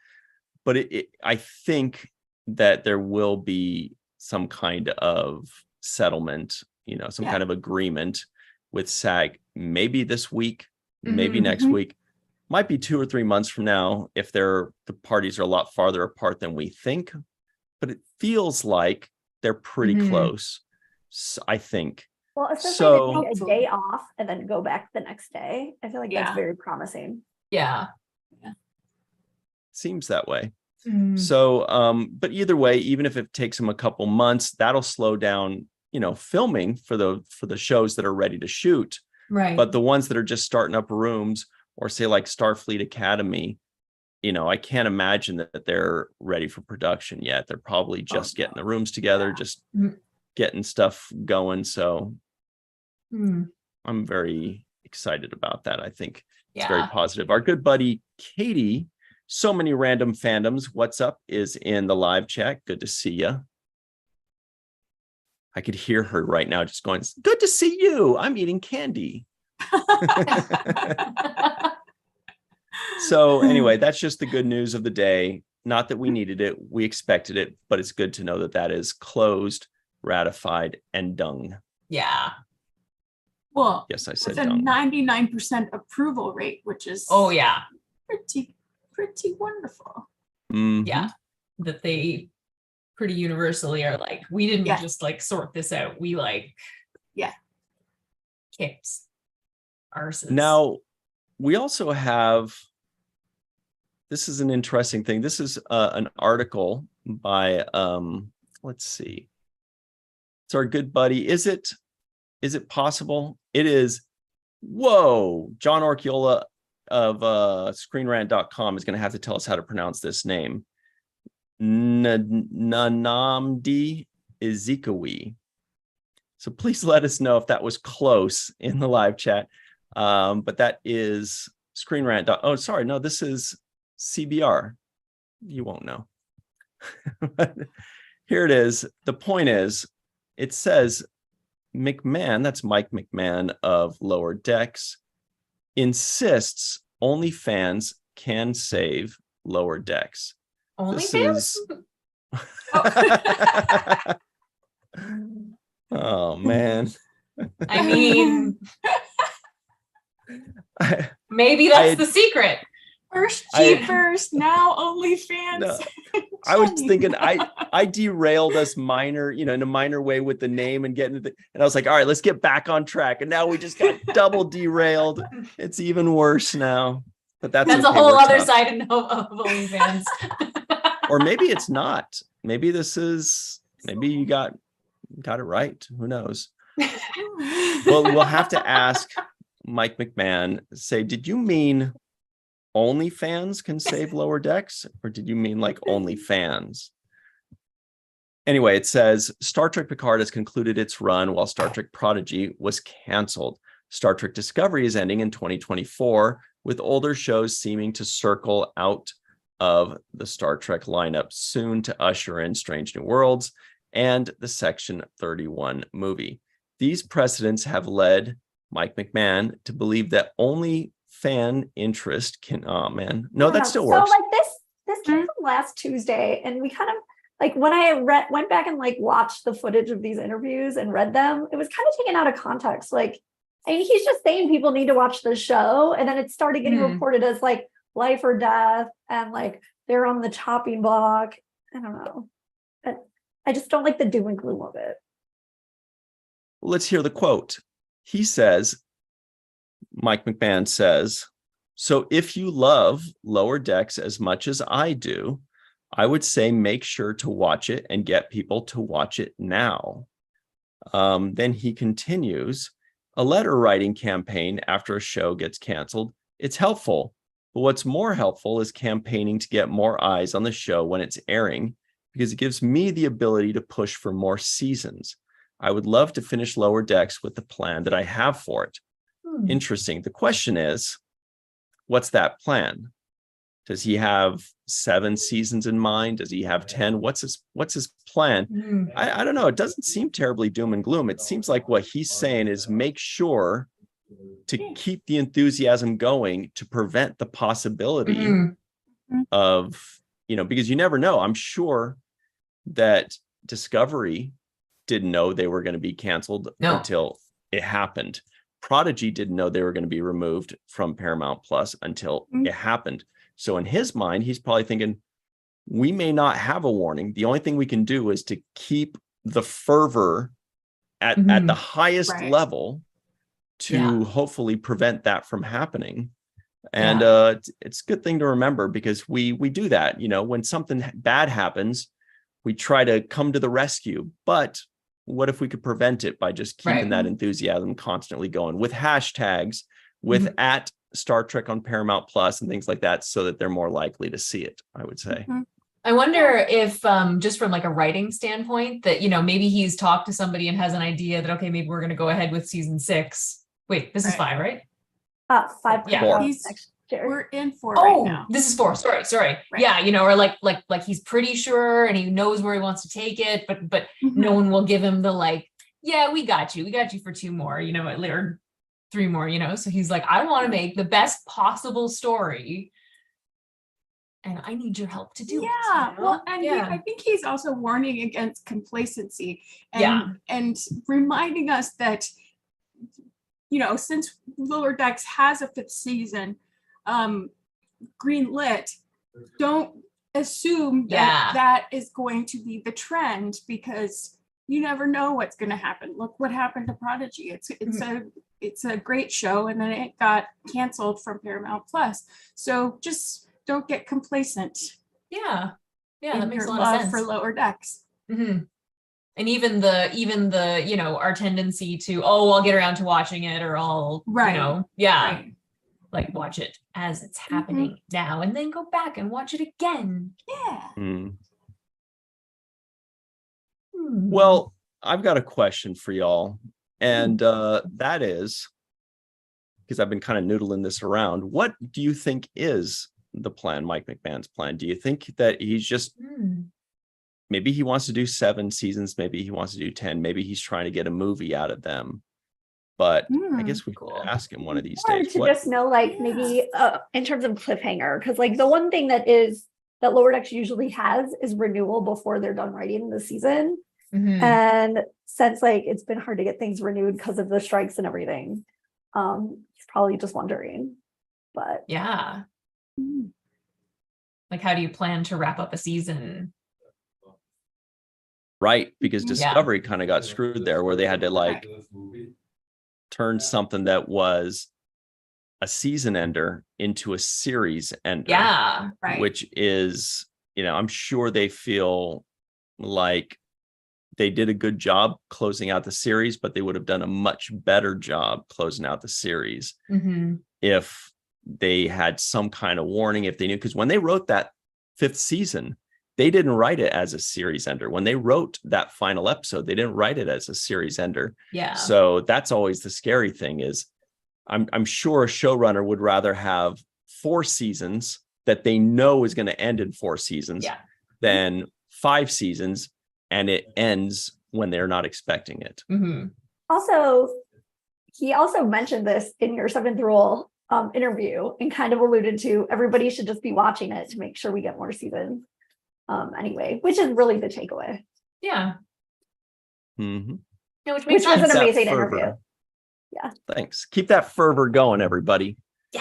but I think that there will be some kind of settlement, some kind of agreement with SAG, maybe this week, maybe next week, might be 2 or 3 months from now if the parties are a lot farther apart than we think, but it feels like they're pretty close, I think. Well, especially to take a day off and then go back the next day. I feel like that's very promising. Yeah. Seems that way. So, but either way, even if it takes them a couple months, that'll slow down, filming for the shows that are ready to shoot. Right. But the ones that are just starting up rooms, or say like Starfleet Academy, I can't imagine that they're ready for production yet. They're probably just getting the rooms together, just getting stuff going. So I'm very excited about that. I think it's very positive. Our good buddy Katie, So Many Random Fandoms, what's up, is in the live chat. Good to see you. I could hear her right now just going, good to see you. I'm eating candy. So anyway, that's just the good news of the day. Not that we needed it, we expected it, but it's good to know that that is closed, ratified, and done. Yeah. Well, yes, I said with a 99% approval rate, which is pretty wonderful. Yeah, that they pretty universally are like, we didn't just like sort this out. We like Yeah. Capes. Arses. Now, we also have, this is an interesting thing. This is an article by, let's see. It's our good buddy. Is it possible? It is. Whoa. John Orchiola of ScreenRant.com is going to have to tell us how to pronounce this name. Nnamdi Ezekwe. So please let us know if that was close in the live chat. But that is Screen Rant. Oh, sorry. No, this is CBR. You won't know. Here it is. The point is, it says McMahon, that's Mike McMahon of Lower Decks, insists OnlyFans can save Lower Decks. OnlyFans? Oh, man. I mean, maybe that's the secret. First Jeepers, now OnlyFans. No, I was thinking I derailed us minor, in a minor way with the name and getting and I was like, all right, let's get back on track. And now we just got double derailed. It's even worse now. But that's a whole other side of OnlyFans. Or maybe it's not. Maybe maybe you got it right. Who knows? Well, we'll have to ask Mike McMahon, say, did you mean OnlyFans can save Lower Decks, or did you mean like OnlyFans? Anyway, it says Star Trek Picard has concluded its run while Star Trek Prodigy was canceled. Star Trek Discovery is ending in 2024, with older shows seeming to circle out of the Star Trek lineup soon to usher in Strange New Worlds and the Section 31 movie. These precedents have led Mike McMahon to believe that only fan interest can, that still works. So like this came from last Tuesday, and we kind of like when I went back and like watched the footage of these interviews and read them, it was kind of taken out of context. Like, I mean, he's just saying people need to watch the show, and then it started getting reported as like life or death, and like they're on the chopping block. I don't know, but I just don't like the doom and gloom of it. Let's hear the quote. He says, Mike McMahon says, so if you love Lower Decks as much as I do, I would say make sure to watch it and get people to watch it now. Then he continues, a letter writing campaign after a show gets canceled, it's helpful. But what's more helpful is campaigning to get more eyes on the show when it's airing, because it gives me the ability to push for more seasons. I would love to finish Lower Decks with the plan that I have for it. Interesting. The question is, what's that plan? Does he have 7 seasons in mind? Does he have 10? What's his plan? I don't know. It doesn't seem terribly doom and gloom. It seems like what he's saying is make sure to keep the enthusiasm going to prevent the possibility of, because you never know. I'm sure that Discovery didn't know they were going to be canceled until it happened. Prodigy didn't know they were going to be removed from Paramount Plus until it happened. So in his mind, he's probably thinking, we may not have a warning. The only thing we can do is to keep the fervor at the highest level to hopefully prevent that from happening. And it's a good thing to remember, because we do that. When something bad happens, we try to come to the rescue. But what if we could prevent it by just keeping that enthusiasm constantly going with hashtags, with at Star Trek on Paramount Plus and things like that, so that they're more likely to see it, I would say. I wonder if just from like a writing standpoint that, maybe he's talked to somebody and has an idea that, okay, maybe we're going to go ahead with season 6. Wait, this is 5, right? 5. Yeah. We're in 4 right now. This is 4. Sorry. Right. Yeah, or like he's pretty sure and he knows where he wants to take it, but no one will give him the like, yeah, we got you for 2 more, or 3 more, So he's like, I want to make the best possible story, and I need your help to do it. Well, and I think he's also warning against complacency and reminding us that, since Lower Decks has a 5th season green lit, don't assume that is going to be the trend, because you never know what's going to happen. Look what happened to Prodigy. It's a great show, and then it got canceled from Paramount Plus. So just don't get complacent. Yeah, that in makes a your lot of love sense for Lower Decks. And even the our tendency to, I'll get around to watching it, or I'll Right. like watch it as it's happening now and then go back and watch it again. Yeah. Well, I've got a question for y'all, and that is, because I've been kind of noodling this around, what do you think is the plan, Mike McMahon's plan? Do you think that he's just maybe he wants to do 7 seasons, maybe he wants to do 10, maybe he's trying to get a movie out of them? But I guess we could ask him one of these days. To just know, like, maybe in terms of cliffhanger, because like the one thing that Lower Decks usually has is renewal before they're done writing the season. And since like it's been hard to get things renewed because of the strikes and everything, he's probably just wondering. But like, how do you plan to wrap up a season? Right, because Discovery kind of got screwed there, where they had to like turn something that was a season ender into a series ender. Which is, I'm sure they feel like they did a good job closing out the series, but they would have done a much better job closing out the series if they had some kind of warning, if they knew, because when they wrote that 5th season, they didn't write it as a series ender. When they wrote that final episode, they didn't write it as a series ender. So that's always the scary thing is I'm sure a showrunner would rather have 4 seasons that they know is going to end in 4 seasons than 5 seasons and it ends when they're not expecting it. Also, he also mentioned this in your 7th Rule interview and kind of alluded to everybody should just be watching it to make sure we get more seasons. Anyway, which is really the takeaway. Which was an amazing interview. Thanks. Keep that fervor going, everybody.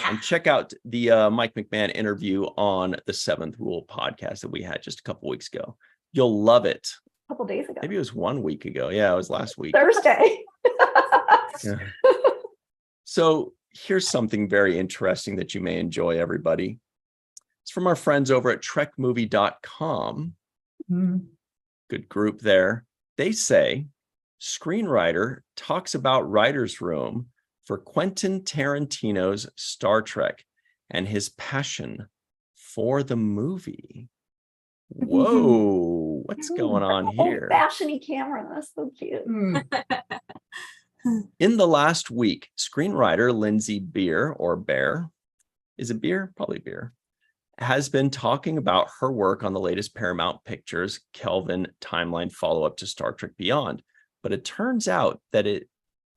And check out the Mike McMahon interview on the 7th Rule podcast that we had just a couple weeks ago. You'll love it. A couple days ago. Maybe it was 1 week ago. Yeah, it was last week. Thursday. So here's something very interesting that you may enjoy, everybody. It's from our friends over at trekmovie.com. Good group there. They say, screenwriter talks about writer's room for Quentin Tarantino's Star Trek and his passion for the movie. Whoa, what's going on here? Old-fashioned camera, that's so cute. In the last week, screenwriter Lindsay Beer, or Bear, is it Beer? Probably Beer, has been talking about her work on the latest Paramount Pictures Kelvin timeline follow-up to Star Trek Beyond. But it turns out that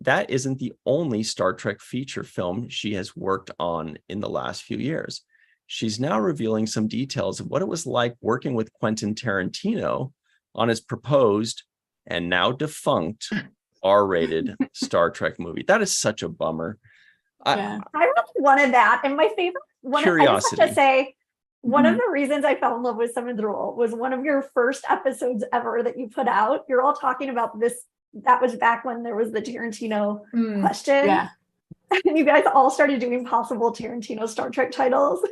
that isn't the only Star Trek feature film she has worked on in the last few years. She's now revealing some details of what it was like working with Quentin Tarantino on his proposed and now defunct R-rated Star Trek movie. That is such a bummer. I really wanted that. And my favorite one, curiosity. I just have to say, one of the reasons I fell in love with 7th Rule was one of your first episodes ever that you put out. You're all talking about this. That was back when there was the Tarantino question. Yeah. And you guys all started doing possible Tarantino Star Trek titles.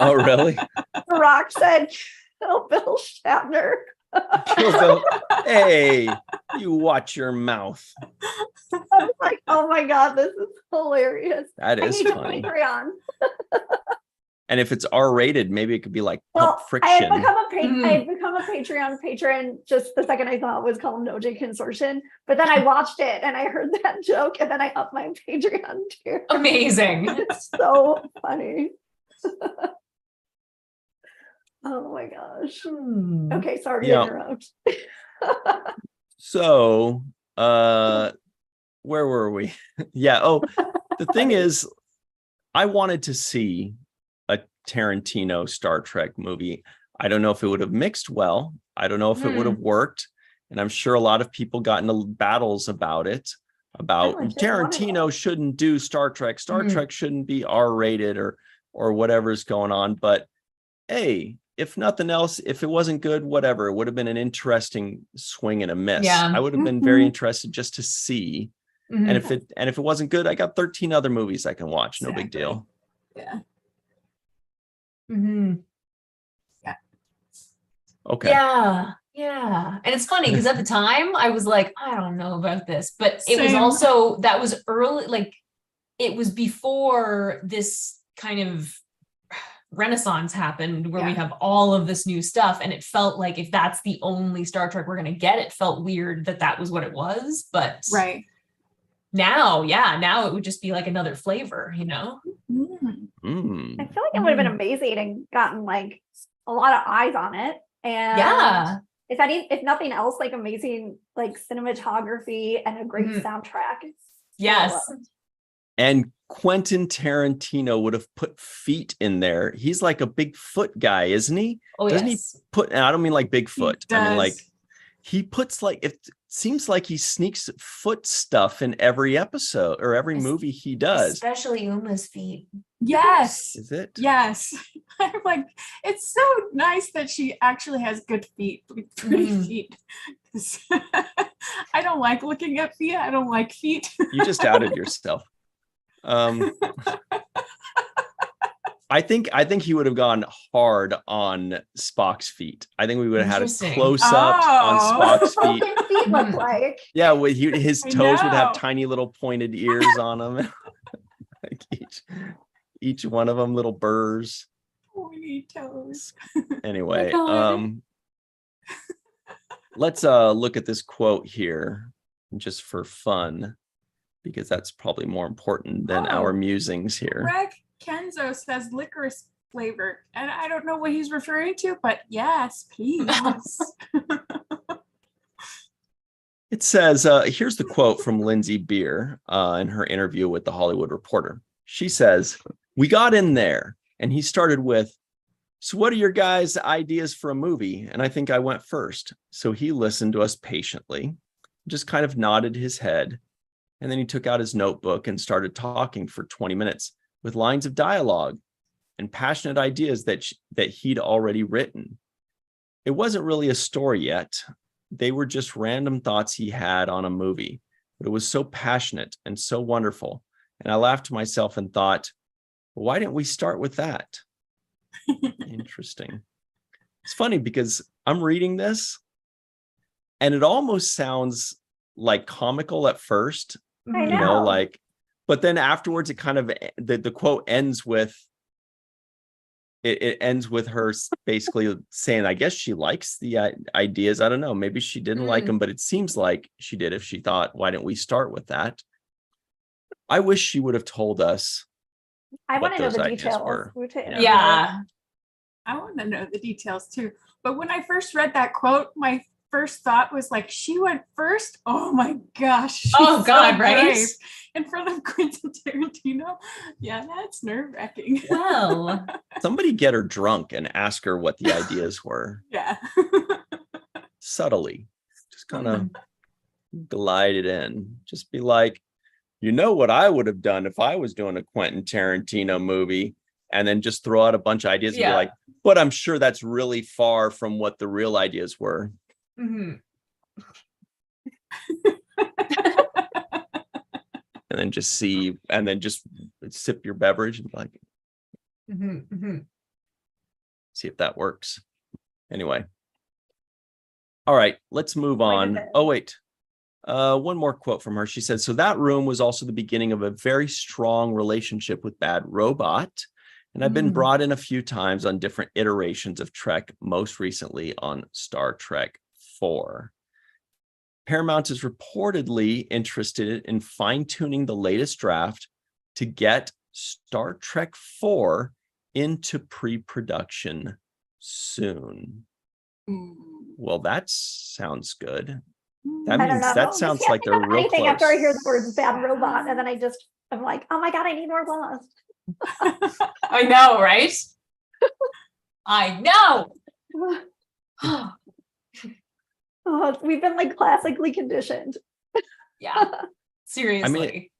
Oh, really? Rock said, "Kill Bill Shatner." Kill Bill. Hey, you watch your mouth. I was like, oh my God, this is hilarious. That is funny. Patreon. And if it's R-rated, maybe it could be like Pulp Friction. I had become a Patreon patron just the second I thought it was called OJ Consortium. But then I watched it and I heard that joke and then I upped my Patreon tier. Amazing. It's so funny. Oh my gosh. Okay, sorry to interrupt. So, where were we? The thing is, I wanted to see a Tarantino Star Trek movie. I don't know if it would have mixed well. I don't know if it would have worked. And I'm sure a lot of people got into battles about it, about Tarantino shouldn't do Star Trek. Star Trek shouldn't be R-rated or whatever's going on. But hey, if nothing else, if it wasn't good, whatever, it would have been an interesting swing and a miss. Yeah. I would have been very interested just to see. Mhm. And if it wasn't good, I got 13 other movies I can watch. No big deal. Yeah. Mhm. Okay. Yeah. And it's funny because at the time I was like, I don't know about this, but it was Same. also, that was early, like it was before this kind of renaissance happened where we have all of this new stuff. And it felt like if that's the only Star Trek we're going to get, it felt weird that was what it was. But Right. now it would just be like another flavor, you know? I feel like it would have been amazing and gotten like a lot of eyes on it. And Yeah. if nothing else, like amazing like cinematography and a great soundtrack. Yes. And Quentin Tarantino would have put feet in there. He's like a big foot guy, isn't he? Oh, Doesn't yes. he put, and I don't mean like Bigfoot. He I mean like does. he puts like, it seems like he sneaks foot stuff in every episode or every movie he does. Especially Uma's feet. Yes. Is it? Yes. I'm like, it's so nice that she actually has good feet, like pretty feet. 'Cause I don't like looking at feet. I don't like feet. You just outed yourself. I think he would have gone hard on Spock's feet. I think we would have had a Interesting. close up on Spock's What feet. his feet look like. Yeah, with his I toes would have know. tiny little pointed ears on them. Like each one of them little burrs. Pointy toes. Anyway, God. let's look at this quote here just for fun, because that's probably more important than our musings here. Greg Kenzo says licorice flavor, and I don't know what he's referring to, but yes, please. It says, here's the quote from Lindsay Beer in her interview with The Hollywood Reporter. She says, "We got in there and he started with, 'So what are your guys' ideas for a movie?' And I think I went first. So he listened to us patiently, just kind of nodded his head. And then he took out his notebook and started talking for 20 minutes with lines of dialogue and passionate ideas that he'd already written. It wasn't really a story yet. They were just random thoughts he had on a movie, but it was so passionate and so wonderful. And I laughed to myself and thought, why didn't we start with that?" Interesting. It's funny because I'm reading this and it almost sounds like comical at first, I you know, know. like, but then afterwards it kind of, the quote ends with, it ends with her basically saying, I guess she likes the ideas. I don't know. Maybe she didn't like them, but it seems like she did if she thought, why didn't we start with that? I wish she would have told us. I what want to know those the ideas details. were. Yeah. I want to know the details too. But when I first read that quote, my first thought was like, she went first? Oh my gosh. she's Oh, God, so right? brave. In front of Quentin Tarantino. Yeah, that's nerve-wracking. Well, Somebody get her drunk and ask her what the ideas were. Yeah. Subtly, just kind of glide it in. Just be like, you know what I would have done if I was doing a Quentin Tarantino movie, and then just throw out a bunch of ideas and be like, but I'm sure that's really far from what the real ideas were. Mhm. And then just see, and then just sip your beverage and be like, see if that works. Anyway. All right, let's move on. Oh, wait. One more quote from her. She said, "So that room was also the beginning of a very strong relationship with Bad Robot. And I've been brought in a few times on different iterations of Trek, most recently on Star Trek 4. Paramount is reportedly interested in fine-tuning the latest draft to get Star Trek 4 into pre-production soon." Well, that sounds good. That I don't means know. that sounds I like can't they're think of real anything close. after I hear the words "bad robot," and then I'm like, oh my God, I need more Lost. I know, right? I know. Oh, we've been like classically conditioned. Yeah. Seriously.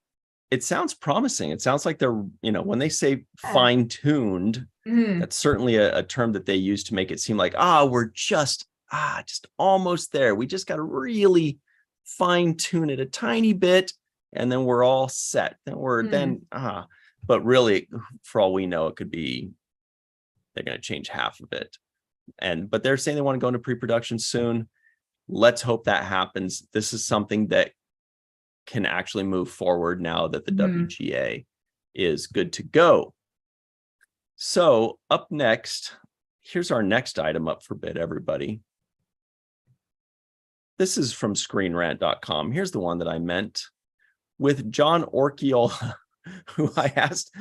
It sounds promising. It sounds like they're, when they say fine-tuned, That's certainly a term that they use to make it seem like, we're just almost there. We just got to really fine tune it a tiny bit, and then we're all set. But really, for all we know, it could be they're going to change half of it. But they're saying they want to go into pre-production soon. Let's hope that happens. This is something that can actually move forward now that the WGA is good to go. So up next, here's our next item up for bid, everybody. This is from screenrant.com. Here's the one that I meant, with John Orchiola, who I asked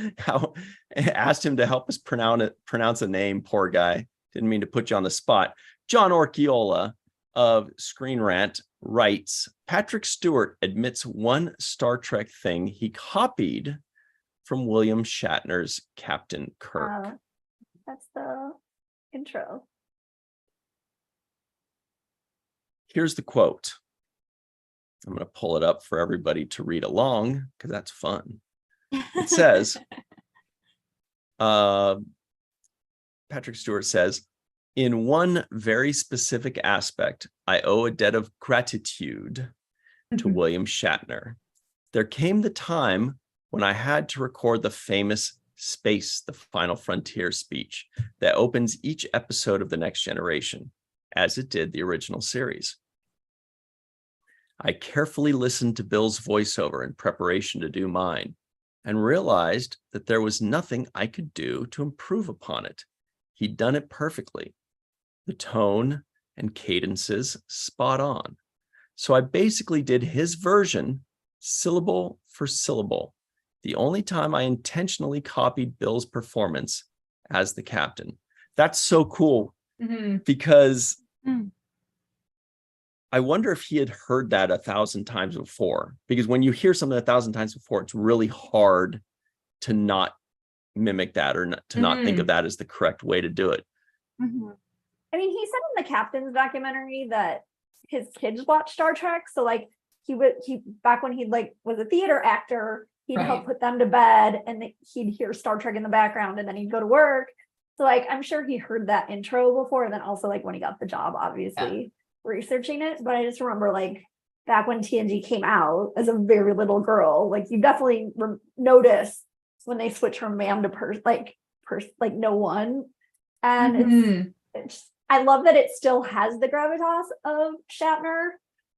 him to help us pronounce a name. Poor guy. Didn't mean to put you on the spot. John Orchiola of Screen Rant writes, Patrick Stewart admits one Star Trek thing he copied from William Shatner's Captain Kirk. That's the intro. Here's the quote. I'm going to pull it up for everybody to read along because that's fun. It says, Patrick Stewart says, in one very specific aspect, I owe a debt of gratitude to William Shatner. There came the time when I had to record the famous Space, the Final Frontier speech that opens each episode of The Next Generation, as it did the original series. I carefully listened to Bill's voiceover in preparation to do mine and realized that there was nothing I could do to improve upon it. He'd done it perfectly. The tone and cadences spot on. So I basically did his version syllable for syllable. The only time I intentionally copied Bill's performance as the captain. That's so cool because I wonder if he had heard that 1,000 times before, because when you hear something 1,000 times before, it's really hard to not mimic that or to not think of that as the correct way to do it. I mean, he said in the Captain's documentary that his kids watch Star Trek. So like he back when he was a theater actor, he'd help put them to bed and he'd hear Star Trek in the background and then he'd go to work. So like, I'm sure he heard that intro before. And then also like when he got the job, obviously researching it. But I just remember like back when TNG came out as a very little girl, like you definitely notice when they switch from ma'am to no one. And it's I love that it still has the gravitas of Shatner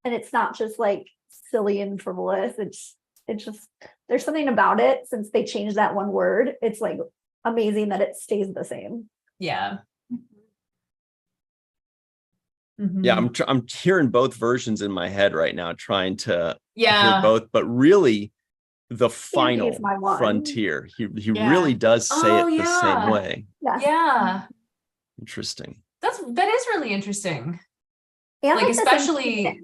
and it's not just like silly and frivolous. It's just, there's something about it since they changed that one word. It's like amazing that it stays the same. Yeah. Yeah, I'm hearing both versions in my head right now, trying to hear both, but really the final frontier, he really does say it the same way. Yeah. Interesting. That is really interesting. And like especially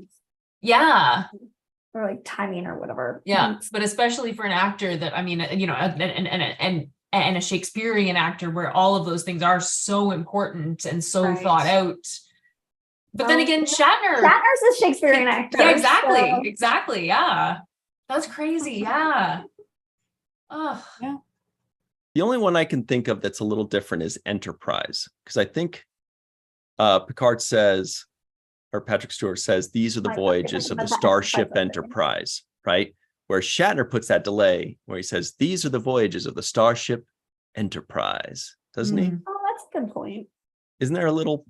or like timing or whatever. Yeah, but especially for an actor that, I mean, you know, and a Shakespearean actor where all of those things are so important and so thought out. But then again, Shatner's a Shakespearean actor. Yeah, exactly. Yeah. That's crazy. Yeah. Oh, yeah. The only one I can think of that's a little different is Enterprise, because I think Patrick Stewart says, these are the voyages of the Starship Enterprise, right? Where Shatner puts that delay where he says, these are the voyages of the Starship Enterprise, doesn't he? Oh, that's a good point. Isn't there a little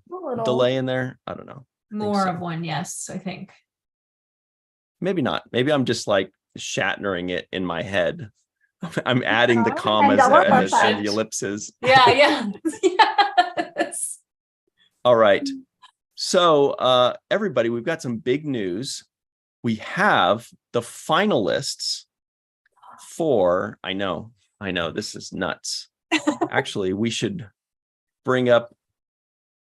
delay in there? I don't know. More of one, yes, I think. Maybe not. Maybe I'm just like Shatnering it in my head. I'm adding the commas and the ellipses. Yeah. Yes. All right. So everybody, we've got some big news. We have the finalists for, I know, this is nuts. Actually, we should bring up,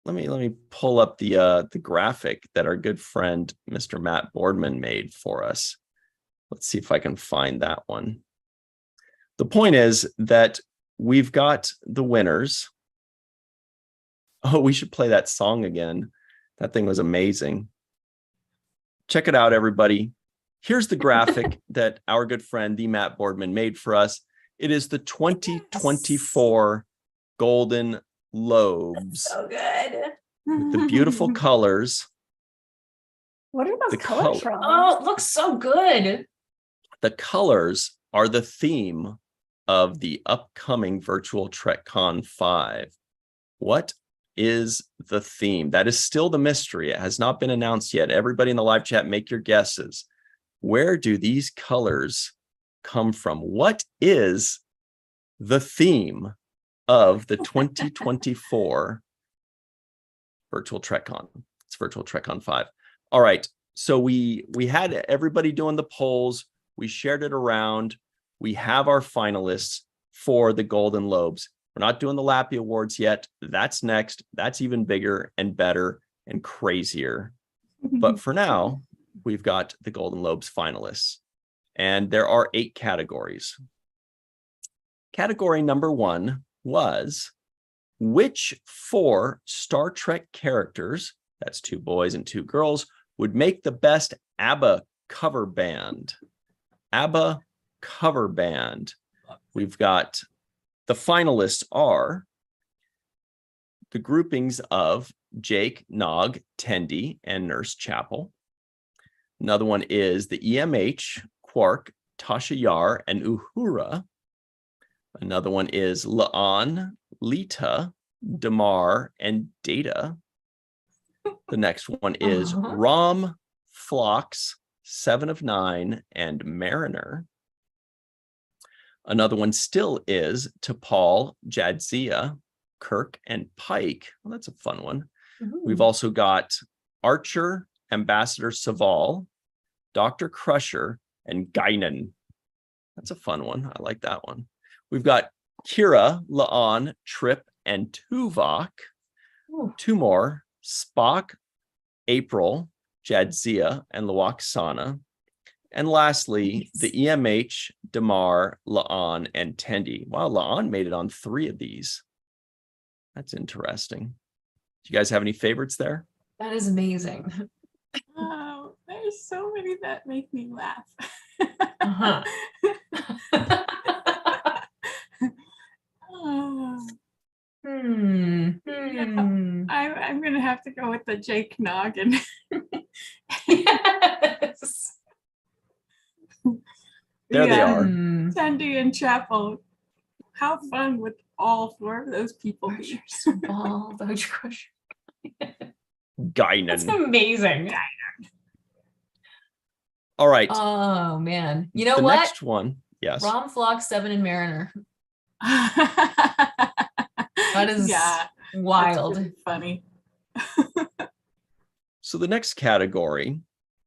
let me pull up the graphic that our good friend, Mr. Matt Boardman made for us. Let's see if I can find that one. The point is that we've got the winners. Oh, we should play that song again. That thing was amazing. Check it out, everybody. Here's the graphic that our good friend, the Matt Boardman, made for us. It is the 2024 Golden Lobes. So good. With the beautiful colors. What are those The colors from? Oh, it looks so good. The colors are the theme of the upcoming virtual TrekCon 5. What is the theme? That is still the mystery. It has not been announced yet. Everybody in the live chat, make your guesses. Where do these colors come from? What is the theme of the 2024 virtual TrekCon? It's virtual TrekCon 5. All right. So we had everybody doing the polls. We shared it around. We have our finalists for the Golden Lobes. We're not doing the Lappy Awards yet. That's next. That's even bigger and better and crazier. But for now, we've got the Golden Lobes finalists. And there are 8 categories. Category number 1 was, which 4 Star Trek characters, that's 2 boys and 2 girls, would make the best ABBA cover band? ABBA cover band. We've got the finalists are the groupings of Jake, Nog, Tendi, and Nurse Chapel. Another one is the EMH, Quark, Tasha Yar, and Uhura. Another one is La'an, Lita, Damar, and Data. The next one is Rom, Phlox, 7 of 9, and Mariner. Another one still is T'Pol, Jadzia, Kirk, and Pike. Well, that's a fun one. We've also got Archer, Ambassador Saval, Dr. Crusher, and Guinan. That's a fun one. I like that one. We've got Kira, La'an, Trip, and Tuvok. 2 more, Spock, April, Jadzia, and Lwaxana. And lastly, the EMH, Damar, La'an, and Tendi. Wow, La'an made it on 3 of these. That's interesting. Do you guys have any favorites there? That is amazing. Oh, there's so many that make me laugh. Oh. I'm gonna have to go with the Jake Noggin. Yes. There they are. Tendi and Chapel. How fun would all 4 of those people be? Guinan. That's amazing. All right. Oh man. You know the what? Next one. Yes. Rom, Phlox, 7, and Mariner. That is wild. Really funny. So the next category,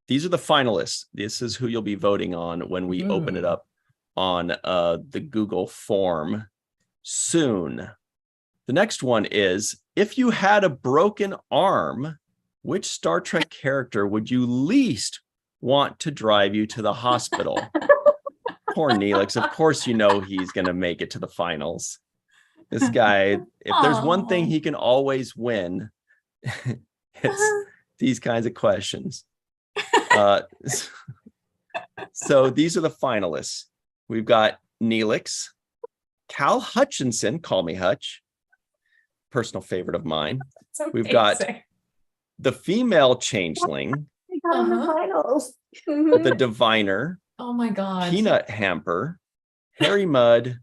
these are the finalists. This is who you'll be voting on when we open it up on the Google form soon. The next one is, if you had a broken arm, which Star Trek character would you least want to drive you to the hospital? Poor Neelix. Of course, you know he's going to make it to the finals. This guy, if there's one thing he can always win, it's these kinds of questions. So these are the finalists. We've got Neelix, Cal Hutchinson, call me Hutch, personal favorite of mine. We've got the female changeling, the diviner, oh my god, Peanut Hamper, Harry Mudd,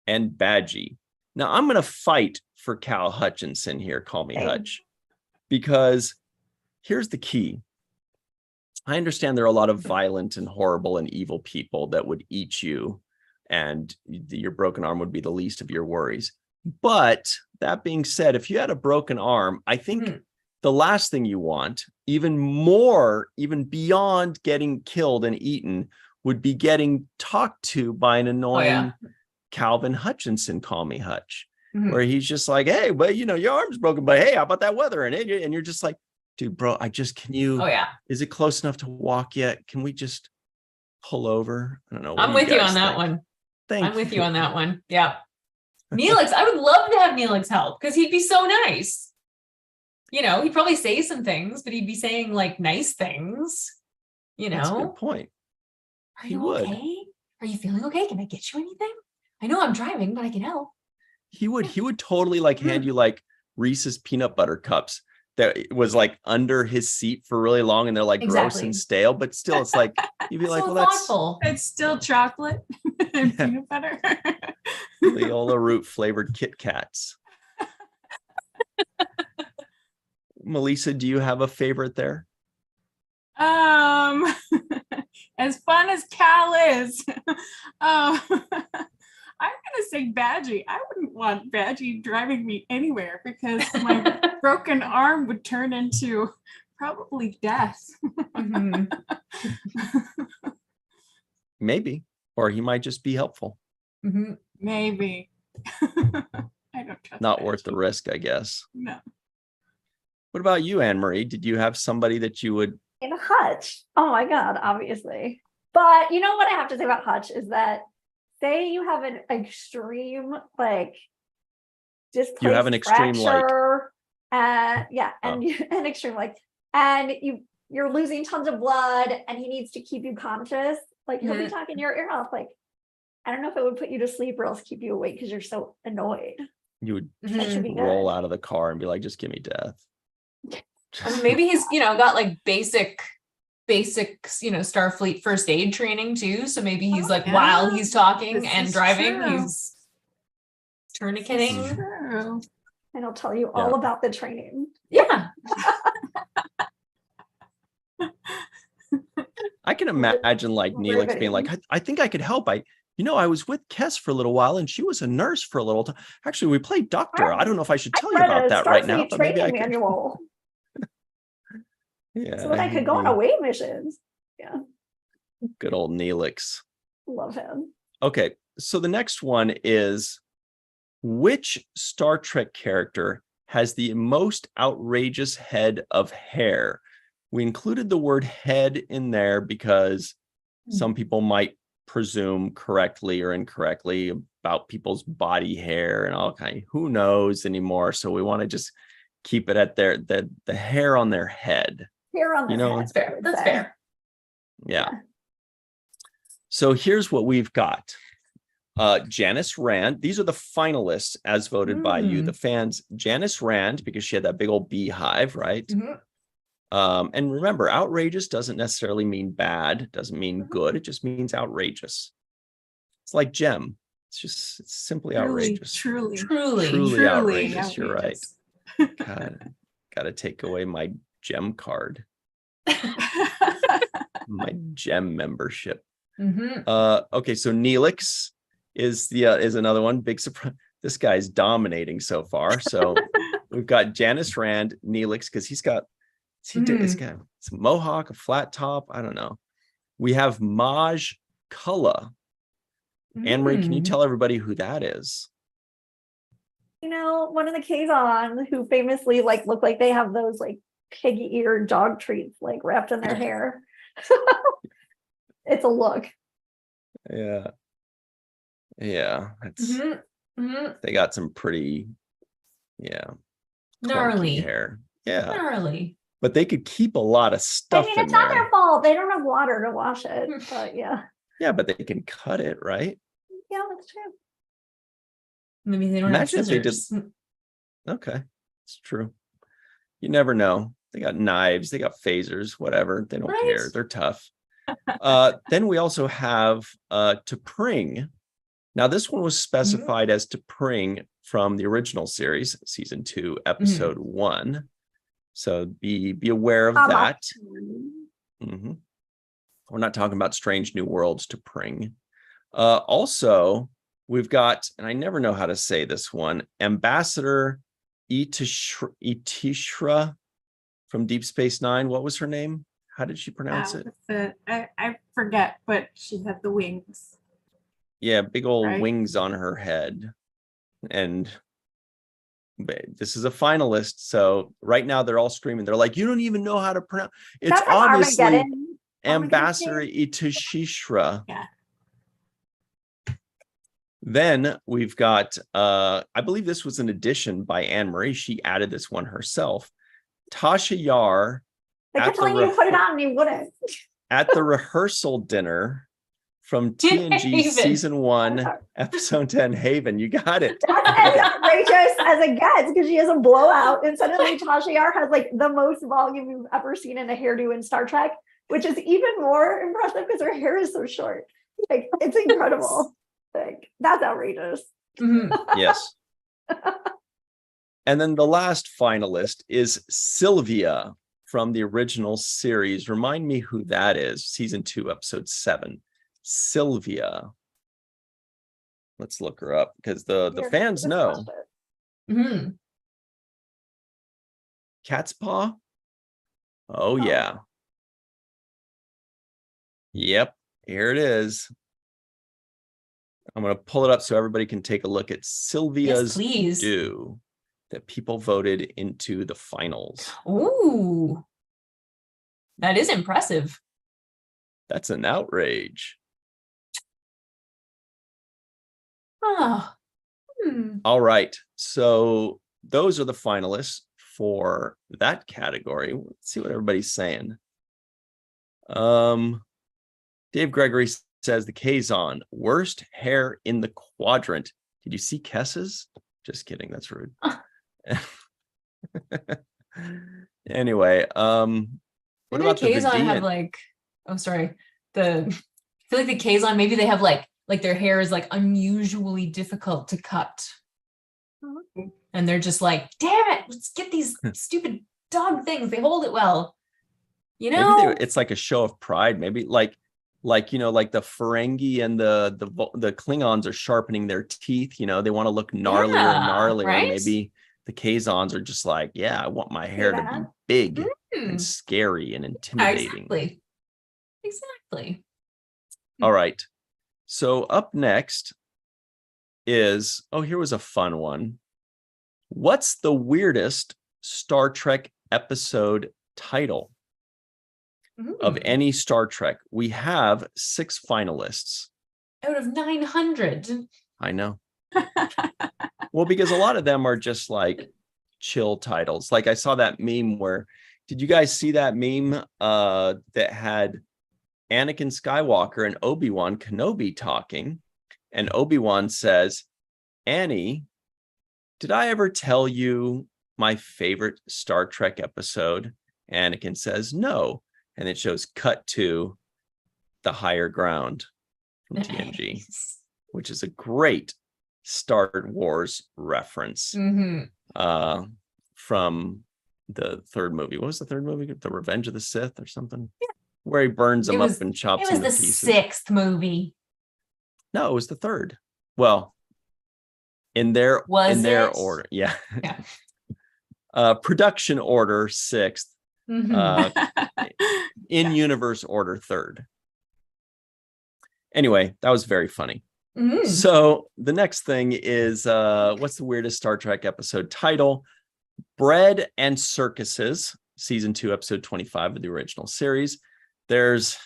and Badgie. Now I'm going to fight for Cal Hutchinson here, call me Hutch, because here's the key. I understand there are a lot of violent and horrible and evil people that would eat you, and your broken arm would be the least of your worries. But that being said, if you had a broken arm, I think the last thing you want, even beyond getting killed and eaten, would be getting talked to by an annoying Calvin Hutchinson, call me Hutch, where he's just like, hey, but you know, your arm's broken, but hey, how about that weather? And you're just like, dude, bro, can you, is it close enough to walk yet? Can we just pull over? I don't know. I'm with you on that one. I'm with you on that one. Yeah. Neelix, I would love to have Neelix help because he'd be so nice. You know, he'd probably say some things, but he'd be saying like nice things. You know, that's a good point. Are you okay? Are you feeling okay? Can I get you anything? I know I'm driving, but I can help. He would totally like hand you like Reese's peanut butter cups that was like under his seat for really long, and they're like gross Exactly. and stale, but still it's like you'd be like, So well, that's thoughtful. It's still chocolate and Yeah. peanut butter. Leola root flavored Kit Kats. Melissa, do you have a favorite there? As fun as Cal is, I'm gonna say Badgie. I wouldn't want Badgie driving me anywhere because my broken arm would turn into probably death. Mhm. Maybe, or he might just be helpful. Mhm. Maybe. I don't trust Not Badgie. worth the risk, I guess. No. What about you, Anne Marie? Did you have somebody that you would? In Hutch. Oh my God, obviously. But you know what I have to say about Hutch is that say you have an extreme like You have an extreme like. fracture, an extreme like, and you're losing tons of blood, and he needs to keep you conscious. Like he'll be talking your ear off. Like I don't know if it would put you to sleep or else keep you awake because you're so annoyed. You would That should be roll good. out of the car and be like, just give me death. I mean, maybe he's, got like basic, Starfleet first aid training too. So maybe he's like, yeah. while he's talking This and is driving, true. he's tourniqueting. True. And I'll tell you all about the training. Yeah. I can imagine like Neelix being like, I think I could help. I was with Kes for a little while and she was a nurse for a little time. Actually, we played doctor. I don't know if I should tell you about that right now, but maybe I could. Manual. Yeah. So that I could go on away missions. Yeah. Good old Neelix. Love him. Okay. So the next one is, which Star Trek character has the most outrageous head of hair? We included the word head in there because some people might presume correctly or incorrectly about people's body hair and all kind. Who knows anymore? So we want to just keep it at the hair on their head. Hair on their head. That's fair. That's fair. Yeah. So here's what we've got. Janice Rand. These are the finalists as voted by you, the fans. Janice Rand, because she had that big old beehive, right? And remember, outrageous doesn't necessarily mean bad, doesn't mean good. It just means outrageous. It's like Gem. It's simply outrageous. Truly outrageous. You're right. Got to take away my Gem card, my Gem membership. Okay, so Neelix is another one. Big surprise. This guy's dominating so far. So we've got Janice Rand, Neelix, because he's got. This guy, it's a mohawk, a flat top. I don't know. We have Maj Kulla. Anne-Marie, can you tell everybody who that is? One of the Kazon who famously look like they have those piggy-eared dog treats wrapped in their hair. It's a look. Yeah. It's they got some pretty gnarly hair. Yeah. Gnarly. But they could keep a lot of stuff in it's not there. their fault. They don't have water to wash it. But yeah. Yeah, but they can cut it, right? Yeah, that's true. Maybe they don't Imagine have if they scissors. Okay, it's true. You never know. They got knives, they got phasers, whatever. They don't care. They're tough. Then we also have T'Pring. Now, this one was specified as T'Pring from the original series, season 2, episode 1. So be aware of that. We're not talking about Strange New Worlds T'Pring. Also, we've got, and I never know how to say this one, Ambassador Itishra from Deep Space Nine. What was her name? How did she pronounce it? I forget, but she had the wings. Yeah, big old wings on her head. And this is a finalist. So right now they're all screaming. They're like, you don't even know how to pronounce. It's obviously Ambassador Itishra. Yeah. Then we've got, I believe this was an addition by Anne Marie. She added this one herself. Tasha Yar. I kept telling you to put it on and you wouldn't. At the rehearsal dinner from TNG Haven. season 1, episode 10, Haven. You got it. That's as outrageous as it gets because she has a blowout, and suddenly Tasha Yar has like the most volume you've ever seen in a hairdo in Star Trek, which is even more impressive because her hair is so short. Like, it's incredible. Like, that's outrageous. Yes. And then the last finalist is Sylvia from the original series. Remind me who that is. Season 2, episode 7. Sylvia. Let's look her up because the fans know. Cat's Paw? Oh, yeah. Yep, here it is. I'm going to pull it up so everybody can take a look at Sylvia's due that people voted into the finals. Ooh, that is impressive. That's an outrage. Oh. All right. So those are the finalists for that category. Let's see what everybody's saying. Dave Gregory says the Kazon, worst hair in the quadrant. Did you see Kess's? Just kidding. That's rude. Anyway, what about the Kazon have like, oh, sorry. I feel like the Kazon, maybe they have like their hair is like unusually difficult to cut. And they're just like, damn it, let's get these stupid dog things. They hold it well. You know? Maybe it's like a show of pride. Maybe like you know, like the Ferengi and the Klingons are sharpening their teeth. You know, they want to look gnarlier and gnarlier. Right? Maybe the Kazons are just like, yeah, I want my hair to be big and scary and intimidating. Exactly. All right. So up next is, here was a fun one. What's the weirdest Star Trek episode title of any Star Trek? We have 6 finalists. Out of 900. I know. Well, because a lot of them are just like chill titles. Like I saw that meme where, did you guys see that meme that had Anakin Skywalker and Obi-Wan Kenobi talking? And Obi-Wan says, Annie, did I ever tell you my favorite Star Trek episode? Anakin says, no. And it shows cut to The Higher Ground from TNG, which is a great Star Wars reference from the third movie. What was the third movie? The Revenge of the Sith or something? Yeah. Where he burns them up and chops them to pieces. It was the 6th movie. No, it was the 3rd. Well, in their order. Yeah. Production order 6th. In universe order 3rd. Anyway, that was very funny. So the next thing is what's the weirdest Star Trek episode title? Bread and Circuses, season 2, episode 25 of the original series. There's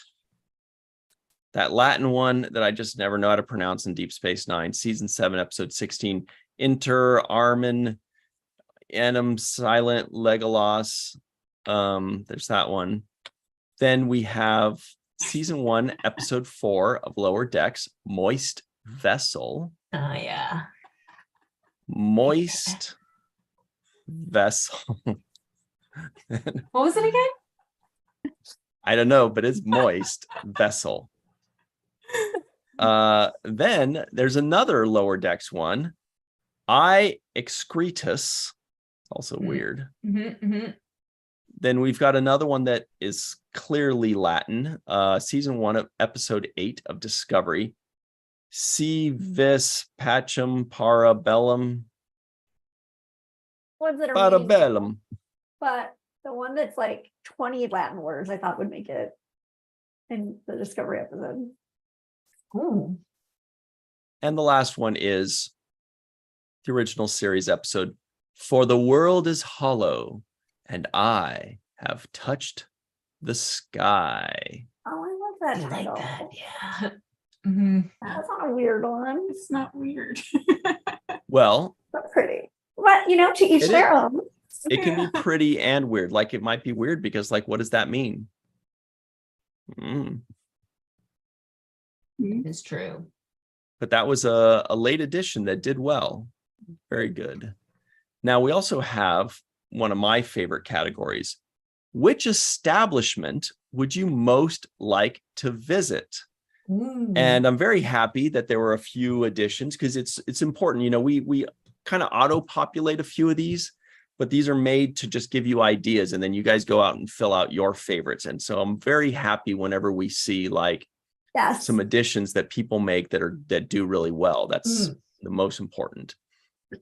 that Latin one that I just never know how to pronounce in Deep Space Nine, season 7, episode 16, Inter Armin Enum Silent Legolas. There's that one. Then we have season 1, episode 4 of Lower Decks, Moist Vessel. Oh, yeah. Moist Vessel. What was it again? I don't know, but it's Moist Vessel. Then there's another Lower Decks one, I Excretus, also weird. Then we've got another one that is clearly Latin, season 1 of episode 8 of Discovery, Si Vis Pacem Parabellum. Ones that are Parabellum. But the one that's like 20 Latin words, I thought would make it in the Discovery episode. Ooh. And the last one is the original series episode, For the World is Hollow, and I have touched the sky. Oh, I love that title. Like that, yeah. That's not a weird one. It's not weird. Well, That's pretty. But to each their own. It can be pretty and weird. Like it might be weird because, like, what does that mean? It's true. But that was a late edition that did well. Very good. Now we also have one of my favorite categories. Which establishment would you most like to visit? And I'm very happy that there were a few additions because it's important. You know, we kind of auto-populate a few of these, but these are made to just give you ideas, and then you guys go out and fill out your favorites. And so I'm very happy whenever we see like some additions that people make that do really well. That's the most important.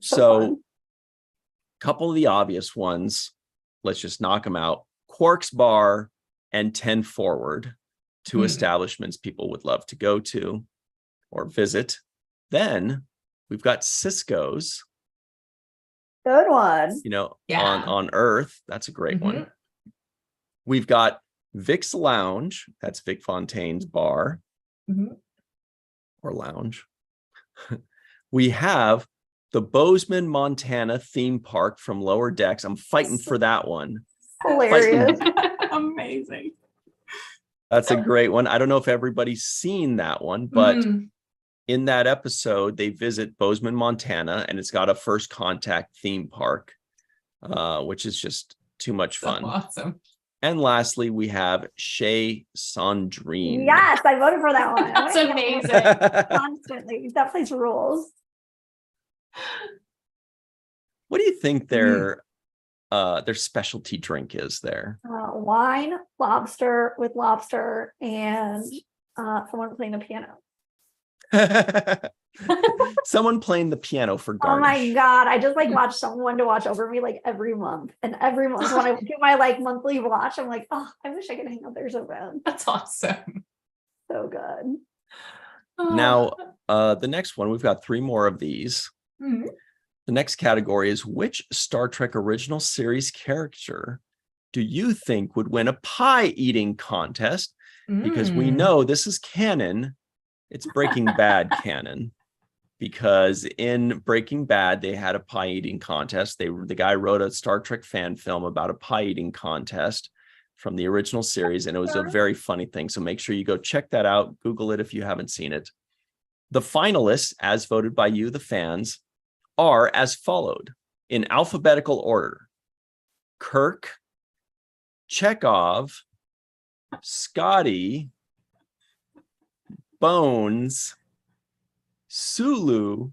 So a couple of the obvious ones, let's just knock them out. Quark's Bar and 10 Forward, two establishments people would love to go to or visit. Then we've got Cisco's. Good one. You know, on Earth. That's a great one. We've got Vic's Lounge. That's Vic Fontaine's bar or lounge. We have the Bozeman, Montana theme park from Lower Decks. I'm fighting for that one. Hilarious. Amazing. That's a great one. I don't know if everybody's seen that one, but in that episode, they visit Bozeman, Montana, and it's got a First Contact theme park, which is just too much fun. So awesome. And lastly, we have Chez Sandrine. Yes, I voted for that one. That's amazing. Constantly. That place rules. What do you think their specialty drink is there? Wine, lobster with lobster, and someone playing the piano. Someone playing the piano for garnish. Oh my God. I just like watch someone to watch over me like every month. And every month when I do my like monthly watch, I'm like, oh, I wish I could hang out there so bad. That's awesome. So good. Now, the next one, we've got 3 more of these. The next category is which Star Trek original series character do you think would win a pie eating contest? Because we know this is canon. It's Breaking Bad canon. Because in Breaking Bad, they had a pie eating contest. The guy wrote a Star Trek fan film about a pie eating contest from the original series, and it was a very funny thing. So make sure you go check that out. Google it if you haven't seen it. The finalists, as voted by you, the fans, are as followed in alphabetical order: Kirk, Chekhov, Scotty, Bones, Sulu,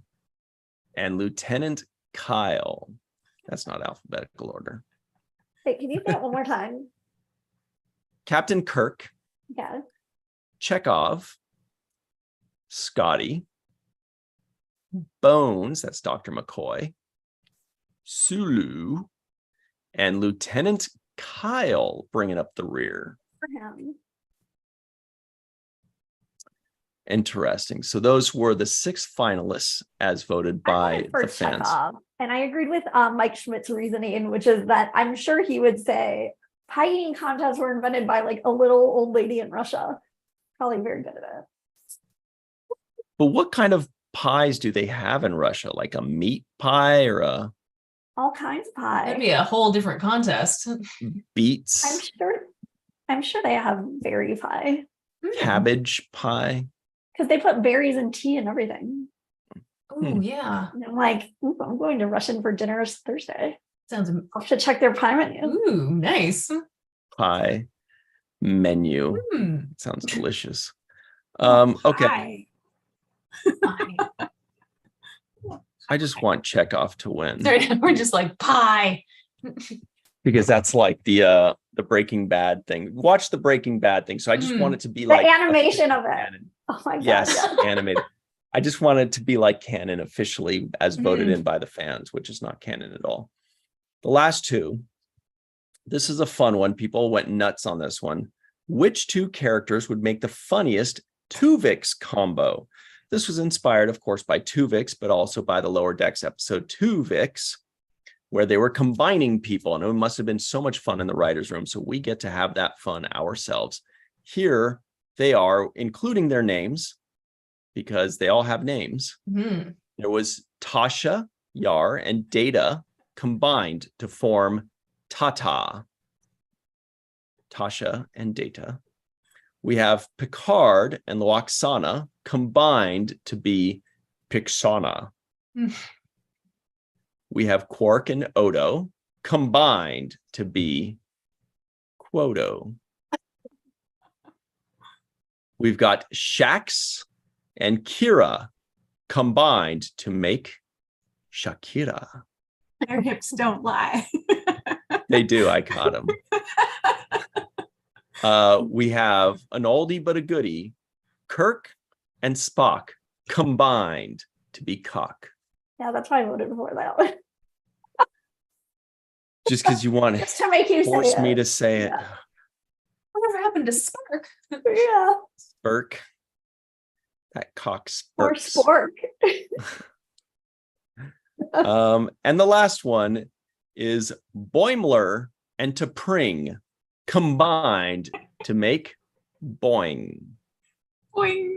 and Lieutenant Kyle. That's not alphabetical order. Wait, can you say that one more time? Captain Kirk, Yeah. Chekhov, Scotty, Bones, that's Dr. McCoy, Sulu, and Lieutenant Kyle bringing up the rear. For him. Interesting. So those were the 6 finalists as voted by the fans. Chekhov, and I agreed with Mike Schmidt's reasoning, which is that I'm sure he would say pie eating contests were invented by like a little old lady in Russia. Probably very good at it. But what kind of pies do they have in Russia? Like a meat pie or a All kinds of pie. That'd be a whole different contest. beets, I'm sure they have berry pie. cabbage pie? Because they put berries in tea and everything. Oh, yeah. And I'm like, ooh, I'm going to Russian for dinner Thursday. Sounds I should check their pie menu. ooh, nice. Pie menu. Mm. Sounds delicious. Oh, Okay. pie. I just want Chekhov to win We're just like pie. because that's like the Breaking Bad thing. Watch the Breaking Bad thing. So I just want it to be like The animation of it. canon. Oh my God. Yes, animated. I just want it to be like canon officially as voted in by the fans, which is not canon at all. The last 2. This is a fun one. People went nuts on this one. Which 2 characters would make the funniest Tuvix combo? This was inspired, of course, by Tuvix, but also by the Lower Decks episode Tuvix, where they were combining people. And it must have been so much fun in the writer's room. So we get to have that fun ourselves. Here they are, including their names, because they all have names. There was Tasha, Yar, and Data combined to form Tata. Tasha and Data. We have Picard and Loxana combined to be Pixana. We have Quark and Odo combined to be Quodo. We've got Shax and Kira combined to make Shakira. Their hips don't lie. They do. I caught them. We have an oldie but a goodie, Kirk and Spock combined to be Cock. Yeah, that's why I voted for that one. Just because you want Just to make you force say me it. to say it. Yeah. Whatever happened to Spark? Yeah. Spurk. That cock Or spurks. spork. And the last one is Boimler and T'Pring combined to make Boing. Boing.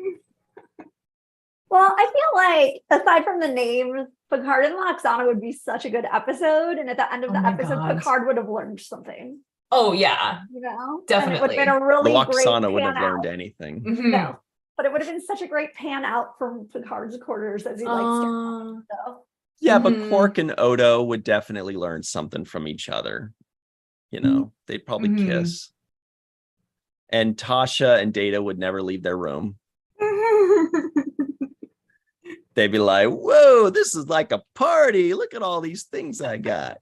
Well, I feel like aside from the names, Picard and Loxana would be such a good episode. And at the end of Oh the my episode, God. Picard would have learned something. Oh yeah, You know? Definitely. And it would have been a really great Loxana wouldn't have pan learned out. anything. Mhm. No. But it would have been such a great pan out from Picard's quarters as he likes to. So. Yeah, but Mhm. Quark and Odo would definitely learn something from each other. You know, they'd probably Mhm. kiss. And Tasha and Data would never leave their room. They'd be like, whoa, this is like a party. Look at all these things I got.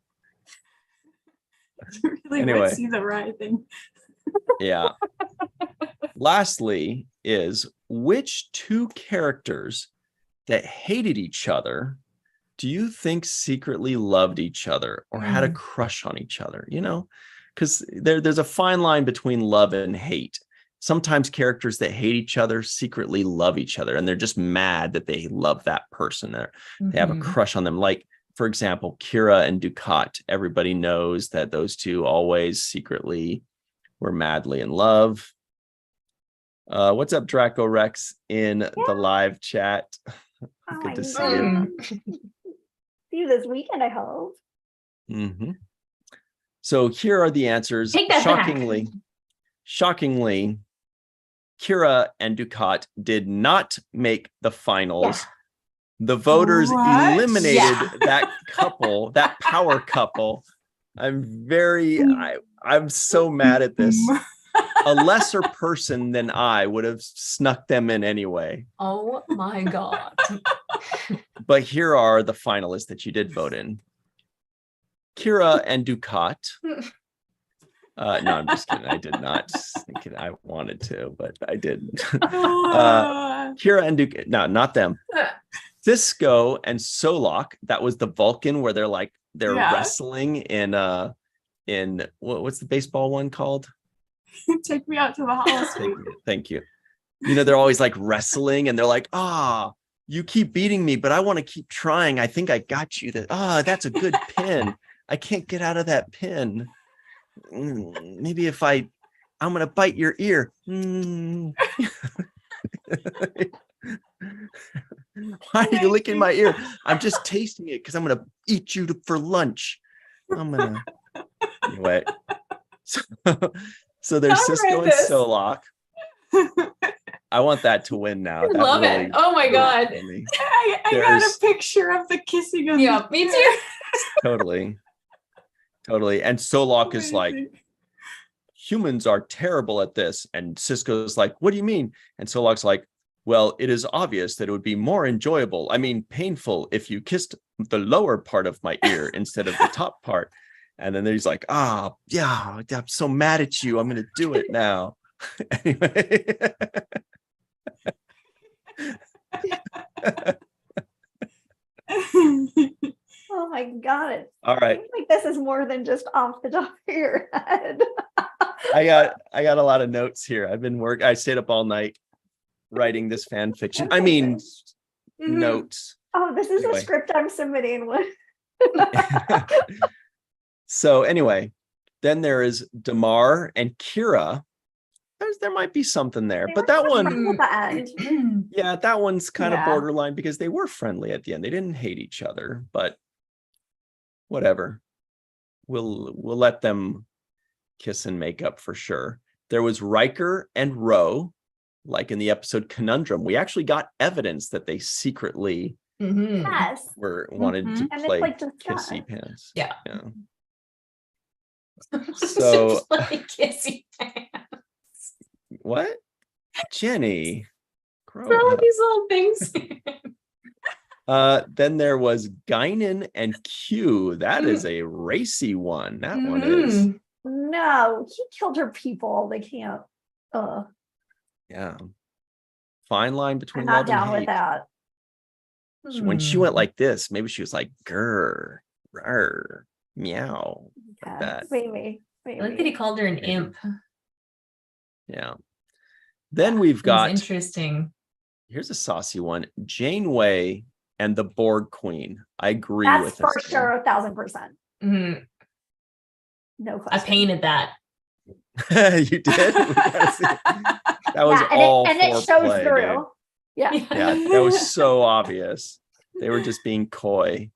Really Anyway. would see the writhing. Yeah. Lastly is, which two characters that hated each other do you think secretly loved each other or had a crush on each other? You know, because there's a fine line between love and hate. Sometimes characters that hate each other secretly love each other, and they're just mad that they love that person. They have a crush on them. Like, for example, Kira and Ducat. Everybody knows that those two always secretly were madly in love. What's up, Draco Rex in the live chat? Oh Good to my see God. you. See you this weekend, I hope. Mm-hmm. So here are the answers. Take that back. Shockingly, Kira and Ducat did not make the finals. Yeah. The voters What? eliminated Yeah. that couple, that power couple. I'm so mad at this. A lesser person than I would have snuck them in anyway. Oh my God. But here are the finalists that you did vote in. Kira and Ducat. No, I'm just kidding. I did not think it. I wanted to, but I didn't. Kira and Ducat. No, not them. Cisco and Solok. That was the Vulcan where they're wrestling in what's the baseball one called? Take me out to the Holosphere. Thank you. You know, they're always like wrestling and they're like, you keep beating me, but I want to keep trying. I think I got you. That's a good pin. I can't get out of that pin. Maybe if I'm going to bite your ear. Why are you licking my ear? I'm just tasting it because I'm going to eat you for lunch. Anyway. So there's Cisco and Solok. I want that to win now. I love it. Oh my God. I got a picture of the kissing of Yeah, me too. Totally. And Solok is like, humans are terrible at this. And Cisco's like, what do you mean? And Solok's like, well, it is obvious that it would be more enjoyable, painful, if you kissed the lower part of my ear instead of the top part. And then he's like, yeah, I'm so mad at you. I'm going to do it now. Anyway. Oh my God. All right. Like this is more than just off the top of your head. I got a lot of notes here. I stayed up all night writing this fan fiction. Notes. Oh, this is Anyway. a script I'm submitting with. So anyway, then there is Damar and Kira. There might be something there, but that one, at the end. yeah, that one's kind of Yeah. borderline because they were friendly at the end. They didn't hate each other, but whatever. We'll let them kiss and make up for sure. There was Riker and Ro, like in the episode Conundrum. We actually got evidence that they secretly Yes. wanted to And play it's like kissy pants. Yeah. So Play kissy pants. what? Jenny. Grow All up. these little things. Then there was Guinan and Q. That is a racy one. That one is. No, he killed her people. They can't. Yeah. Fine line I'm between not love and down with hate. that. When she went like this, maybe she was like grr, rawr, meow. Like that. Maybe. I like that he called her an imp. Yeah. Then we've got, interesting. here's a saucy one, Janeway and the Borg Queen. I agree That's with for this sure, 1,000%. Mhm. No I question. painted that. You did? We gotta see. That was and all it shows foreplay, through. dude. Yeah. Yeah, that was so obvious. They were just being coy.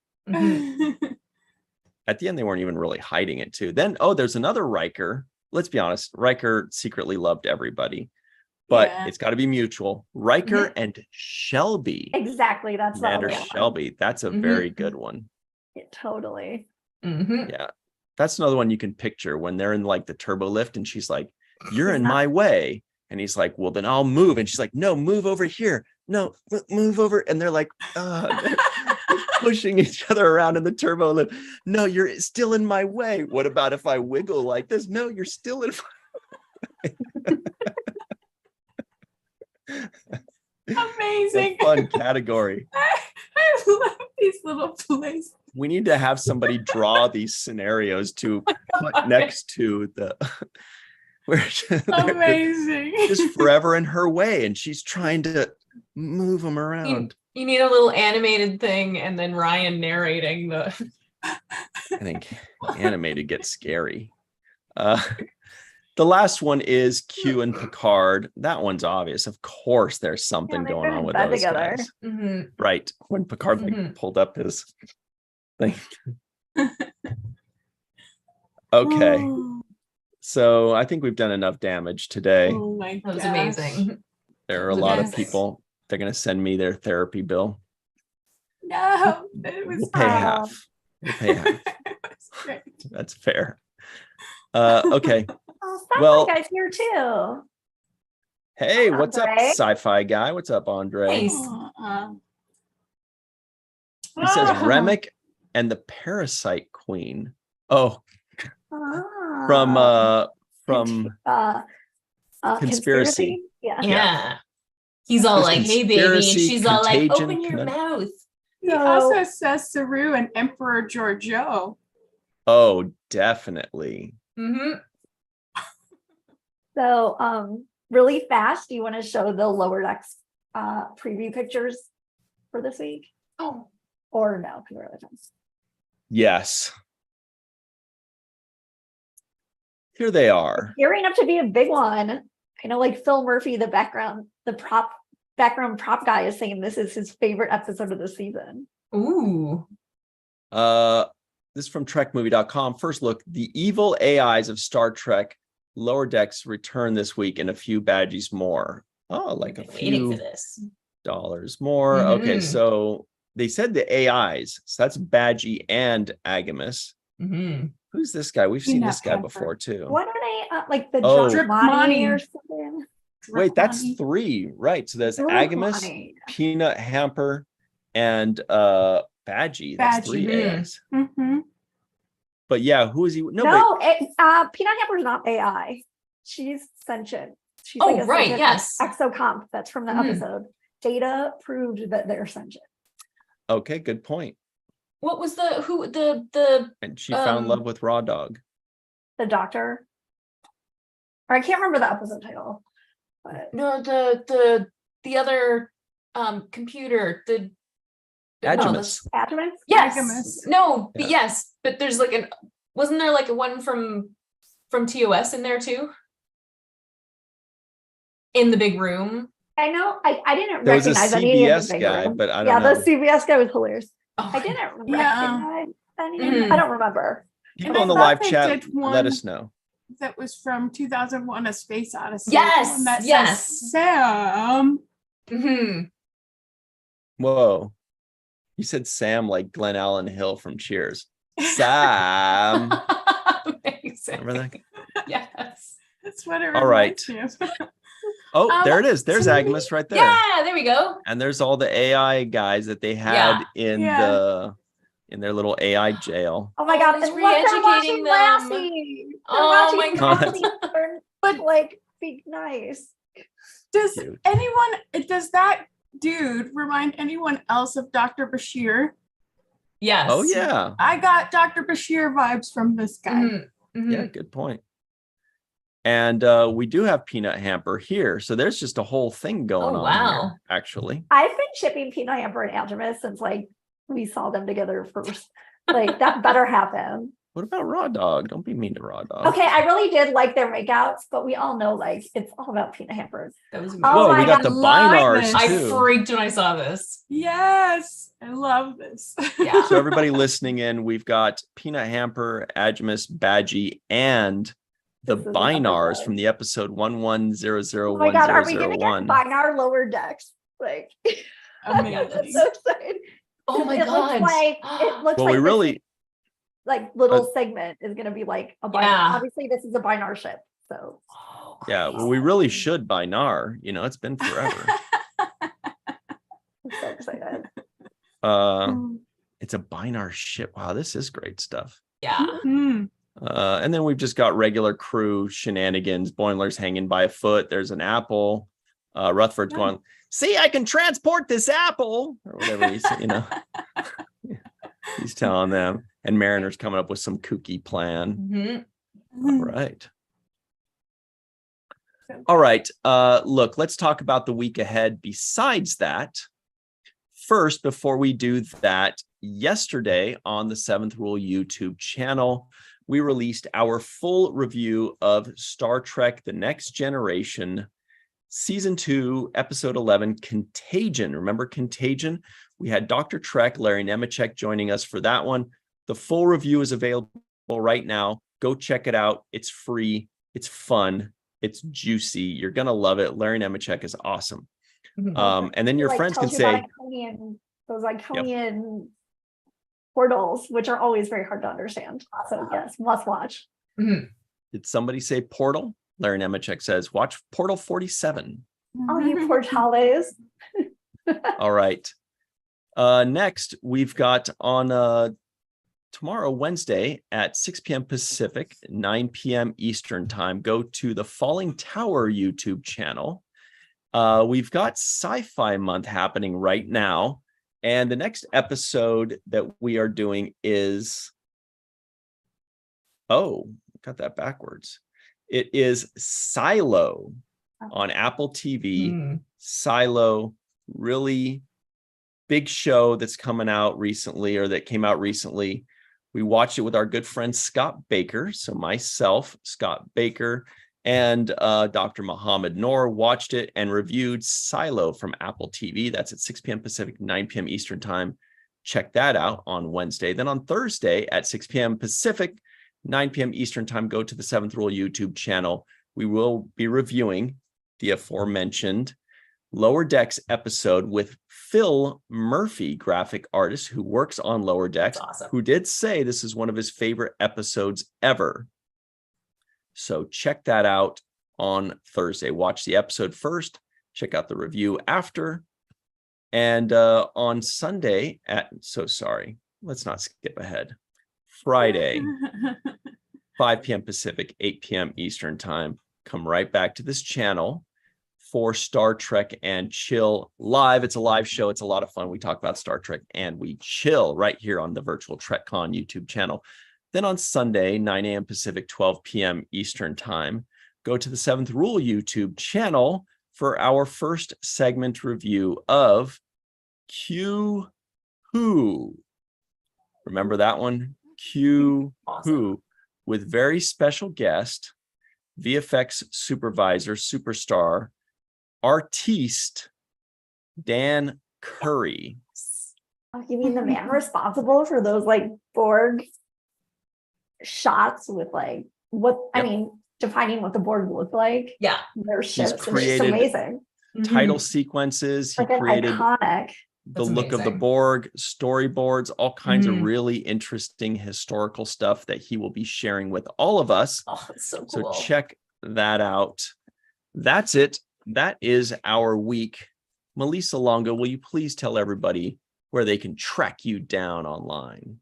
At the end, they weren't even really hiding it too. Then, there's another Riker. Let's be honest, Riker secretly loved everybody, but it's got to be mutual. Riker and Shelby. Exactly. That's Commander the other one. Shelby. That's a very good one. Yeah, totally. Yeah. That's another one you can picture when they're in like the turbo lift and she's like, you're in my way. And he's like, well, then I'll move. And she's like, no, move over here. No, move over. And they're like, they're pushing each other around in the turbo lift. No, you're still in my way. What about if I wiggle like this? No, you're still in my Amazing. fun category. I love these little plays. We need to have somebody draw these scenarios to put next to the where Amazing. just forever in her way, and she's trying to move them around. You need a little animated thing, and then Ryan narrating the. I think animated gets scary. The last one is Q and Picard. That one's obvious. Of course, there's something they've going been on in with bed those together. guys. Mm-hmm. Right. When Picard like, pulled up his thing. Okay. Oh, So I think we've done enough damage today. oh my That was gosh. amazing. There are a lot of Yes. people. They're going to send me their therapy bill. No, it was We'll pay half. We'll pay half. It was great. That's fair. Okay. Oh, Well- Sci-Fi guy's here too. Hey, what's up, Andre? sci-fi guy? What's up, Andre? Nice. He says Oh. Remick and the Parasite Queen. Oh, Ah. from Conspiracy. Yeah. Yeah. He's all like, hey, baby. And Conspiracy, she's all like, Contagion, open your mouth. He So- also says Saru and Emperor Giorgio. Oh, definitely. Mm-hmm. So, really fast, do you want to show the Lower Decks preview pictures for this week? Oh. Or no? Because we're out of time. Yes. Here they are. Gearing up to be a big one. I know, like Phil Murphy, the background prop guy, is saying this is his favorite episode of the season. Ooh. This is from trekmovie.com. First look, the evil AIs of Star Trek Lower Decks return this week and a few badges more. Oh, like a Waiting for few this. dollars more. Okay, Mhm. so they said the AIs. So that's Badgie and Agamus. Mm-hmm. Who's this guy? We've seen Peanut this guy Pepper. before too. What are they like the Oh. Dripmani or something? Wait, that's Dripmani. 3, right? So there's Agamus, Dripmani. Peanut Hamper, and Badgie. That's 3 Badgie. AIs. Mhm. But yeah, who is he? No, Peanut Hamper's not AI. She's sentient. She's Oh, a right, sentient yes. exocomp. That's from the Mhm. episode. Data proved that they're sentient. okay, good point. What was the And she found love Um, with Raw Dog. The doctor. Or I can't remember the episode title. But no the other computer, the Agimus. Adjuvant? yes. Agamus. No, but Yeah. yes, but there's like wasn't there like a one from TOS in there too? In the big room. I know. I didn't There was a recognize any of CBS the big guy, room. but I Yeah, don't know. the CBS guy was hilarious. Oh, I didn't Yeah. recognize any. Mhm. I don't remember. People I in the thought live they chat, did let one- us know. that was from 2001: A Space Odyssey. Yes, The one that yes. says Sam. Mm-hmm. Whoa. You said Sam like Glenn Allen Hill from Cheers. Sam. Amazing. Remember that? Yes. That's what it All right. reminds me of. Oh, there it is. There's to me- Agnes right there. Yeah, there we go. And there's all the AI guys that they had in their little AI jail. Oh my God. he's And look, they're re-educating watching them. Lassie. They're Oh watching my God. Lassie learn, but like be nice. Does Cute. does that dude remind anyone else of Dr. Bashir? Yes. Oh, yeah. I got Dr. Bashir vibes from this guy. Mhm, mhm. Yeah, good point. And we do have Peanut Hamper here. So there's just a whole thing going Oh, on wow. here, actually. I've been shipping Peanut Hamper and Algemus since like we saw them together first. Like that better happen. What about Raw Dog? Don't be mean to Raw Dog. Okay, I really did like their makeouts, but we all know like it's all about Peanut Hampers. That was Oh Whoa, my we got God, the love Binars this. I too. freaked when I saw this. Yes, I love this. Yeah. So everybody listening in, we've got Peanut Hamper, Agmus, Badgie, and the This is an Binars episode. from the episode Oh my God, are we gonna get 11001001. Binar lower decks? Like I'm Amazing. so excited. Oh my it God. It looks Well, like we this, really, like little segment is gonna be like a Binar. Yeah. Obviously, this is a Binar ship, so Oh, yeah, well, we really should Binar. You know, it's been forever. I'm so excited. It's a Binar ship. Wow, this is great stuff. yeah. Mhm. And then we've just got regular crew shenanigans. Boimler's hanging by a foot. There's an apple. Rutherford's going, see, I can transport this apple, or whatever he's, you know, he's telling them. And Mariner's coming up with some kooky plan. Mhm. All right. All right. Look, let's talk about the week ahead. Besides that, first, before we do that, yesterday on the Seventh Rule YouTube channel, we released our full review of Star Trek: The Next Generation, Season 2, Episode 11, Contagion. Remember Contagion? We had Dr. Trek, Larry Nemechek, joining us for that one. The full review is available right now. Go check it out. It's free. It's fun. It's juicy. You're going to love it. Larry Nemechek is awesome. Mhm. And then your Like, friends can tells you about say, those Iconian portals, which are always very hard to understand. So yes, must watch. Mhm. did somebody say Portal? Larry Nemechek says, watch Portal 47. Oh, you poor Chales. All right. Next, we've got on tomorrow, Wednesday at 6 p.m. Pacific, 9 p.m. Eastern time. Go to the Falling Tower YouTube channel. We've got Sci-Fi Month happening right now. And the next episode that we are doing is, got that backwards. It is Silo on Apple TV. Mhm. Silo, really big show that's coming out recently, or that came out recently. We watched it with our good friend Scott Baker. So myself, Scott Baker, and Dr. Muhammad Noor watched it and reviewed Silo from Apple TV. That's at 6 p.m. Pacific, 9 p.m. Eastern time. Check that out on Wednesday. Then on Thursday at 6 p.m. Pacific, 9 p.m. Eastern time, go to the Seventh Rule YouTube channel. We will be reviewing the aforementioned Lower Decks episode with Phil Murphy, graphic artist who works on Lower Decks, That's awesome. who did say this is one of his favorite episodes ever. So check that out on Thursday. Watch the episode first, check out the review after. And on Sunday let's not skip ahead. Friday, 5 p.m. Pacific, 8 p.m. Eastern time. Come right back to this channel for Star Trek and Chill Live. It's a live show. It's a lot of fun. We talk about Star Trek and we chill right here on the Virtual TrekCon YouTube channel. Then on Sunday, 9 a.m. Pacific, 12 p.m. Eastern time, go to the Seventh Rule YouTube channel for our first segment review of Q Who. Remember that one? Q Who, with very special guest, VFX supervisor, superstar, artiste, Dan Curry. Oh, you mean the man responsible for those like Borg shots with like what? I Yep. mean, defining what the board looked like. Yeah. Their ships. It's just created amazing. title sequences. He Freaking created iconic. the That's look of the amazing. Borg, storyboards, all kinds of Mhm. really interesting historical stuff that he will be sharing with all of us. Oh, it's so So cool. check that out. That's it. That is our week. Melissa Longo, will you please tell everybody where they can track you down online?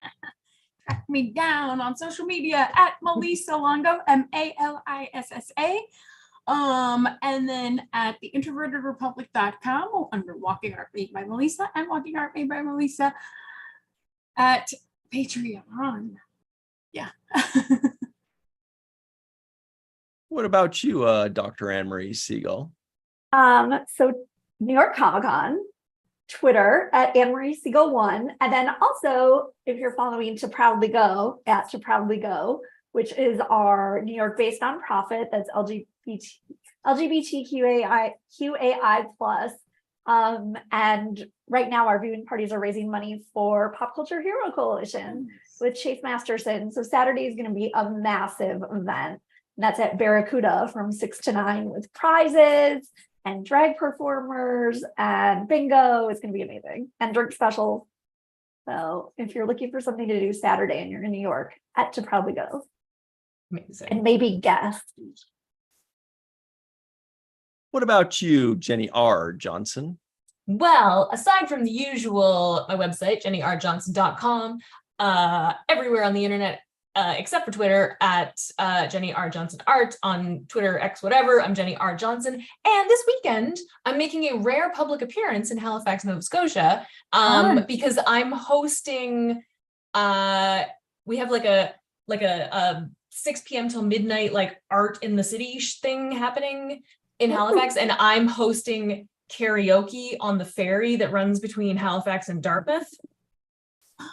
Track me down on social media at Melissa Longo, Malissa. And then at theintrovertedrepublic.com under Walking Art Made by Melissa and Walking Art Made by Melissa at Patreon. Yeah. What about you, Dr. Anne-Marie Siegel? So New York Comic Con, Twitter at Anne-Marie Siegel 1. And then also, if you're following To Proudly Go, at To Proudly Go, which is our New York-based nonprofit that's LGBTQAI plus. And right now our viewing parties are raising money for Pop Culture Hero Coalition with Chase Masterson. So Saturday is going to be a massive event. And that's at Barracuda from 6 to 9 with prizes and drag performers and bingo. It's going to be amazing. And drink specials. So if you're looking for something to do Saturday and you're in New York, at To Proudly Go. Amazing. And maybe guest. What about you, Jenny R. Johnson? Well, aside from the usual, my website, jennyrjohnson.com, everywhere on the internet, except for Twitter, at Jenny R. Johnson Art, on Twitter, X, whatever, I'm Jenny R. Johnson. And this weekend, I'm making a rare public appearance in Halifax, Nova Scotia, because I'm hosting, we have like a 6 p.m. till midnight, like art in the city thing happening in Halifax, and I'm hosting karaoke on the ferry that runs between Halifax and Dartmouth.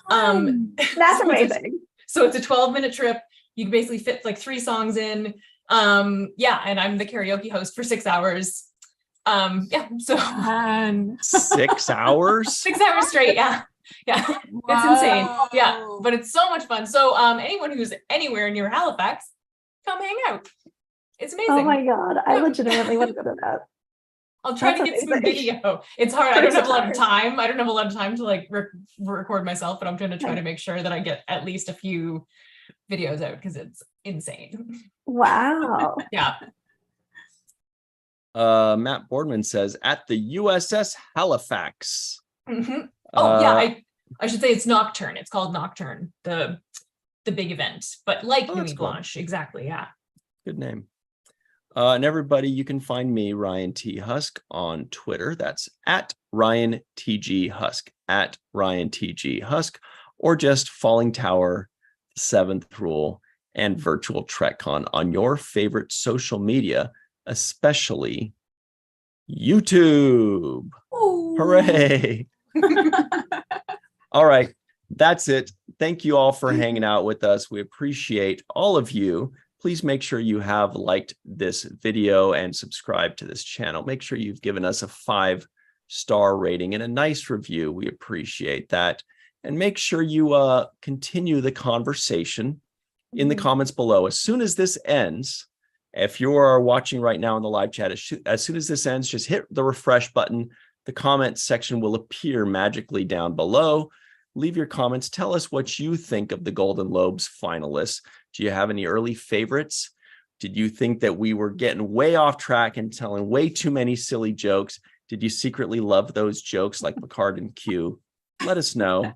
That's amazing. So it's a 12-minute trip. You can basically fit like 3 songs in. Yeah, and I'm the karaoke host for 6 hours. Yeah, so 6 hours? 6 hours straight, yeah. Yeah, it's insane. Yeah, but it's so much fun. So anyone who's anywhere near Halifax, come hang out. It's amazing. Oh my God. I legitimately want to go to that. I'll try to get some video. It's hard. I don't have a lot of time. I don't have a lot of time to like record myself, but I'm going to try to make sure that I get at least a few videos out because it's insane. Wow. Yeah. Matt Boardman says at the USS Halifax. Mm-hmm. Oh yeah, I should say it's Nocturne. It's called Nocturne, the big event, but like Nuit Blanche, exactly. Yeah. Good name. And everybody, you can find me, Ryan T. Husk, on Twitter. That's at Ryan TG Husk, at Ryan TG Husk, or just Falling Tower, Seventh Rule, and Virtual TrekCon on your favorite social media, especially YouTube. Ooh. Hooray! All right, that's it. Thank you all for hanging out with us. We appreciate all of you. Please make sure you have liked this video and subscribed to this channel. Make sure you've given us a 5-star rating and a nice review. We appreciate that. And make sure you continue the conversation in the comments below. As soon as this ends, if you are watching right now in the live chat, as soon as this ends, just hit the refresh button. The comment section will appear magically down below. Leave your comments. Tell us what you think of the Golden Lobes finalists. Do you have any early favorites? Did you think that we were getting way off track and telling way too many silly jokes? Did you secretly love those jokes like Picard and Q? Let us know.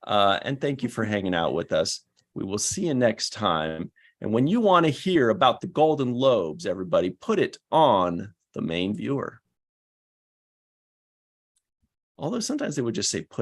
And thank you for hanging out with us. We will see you next time. And when you want to hear about the Golden Lobes, everybody, put it on the main viewer. Although sometimes they would just say put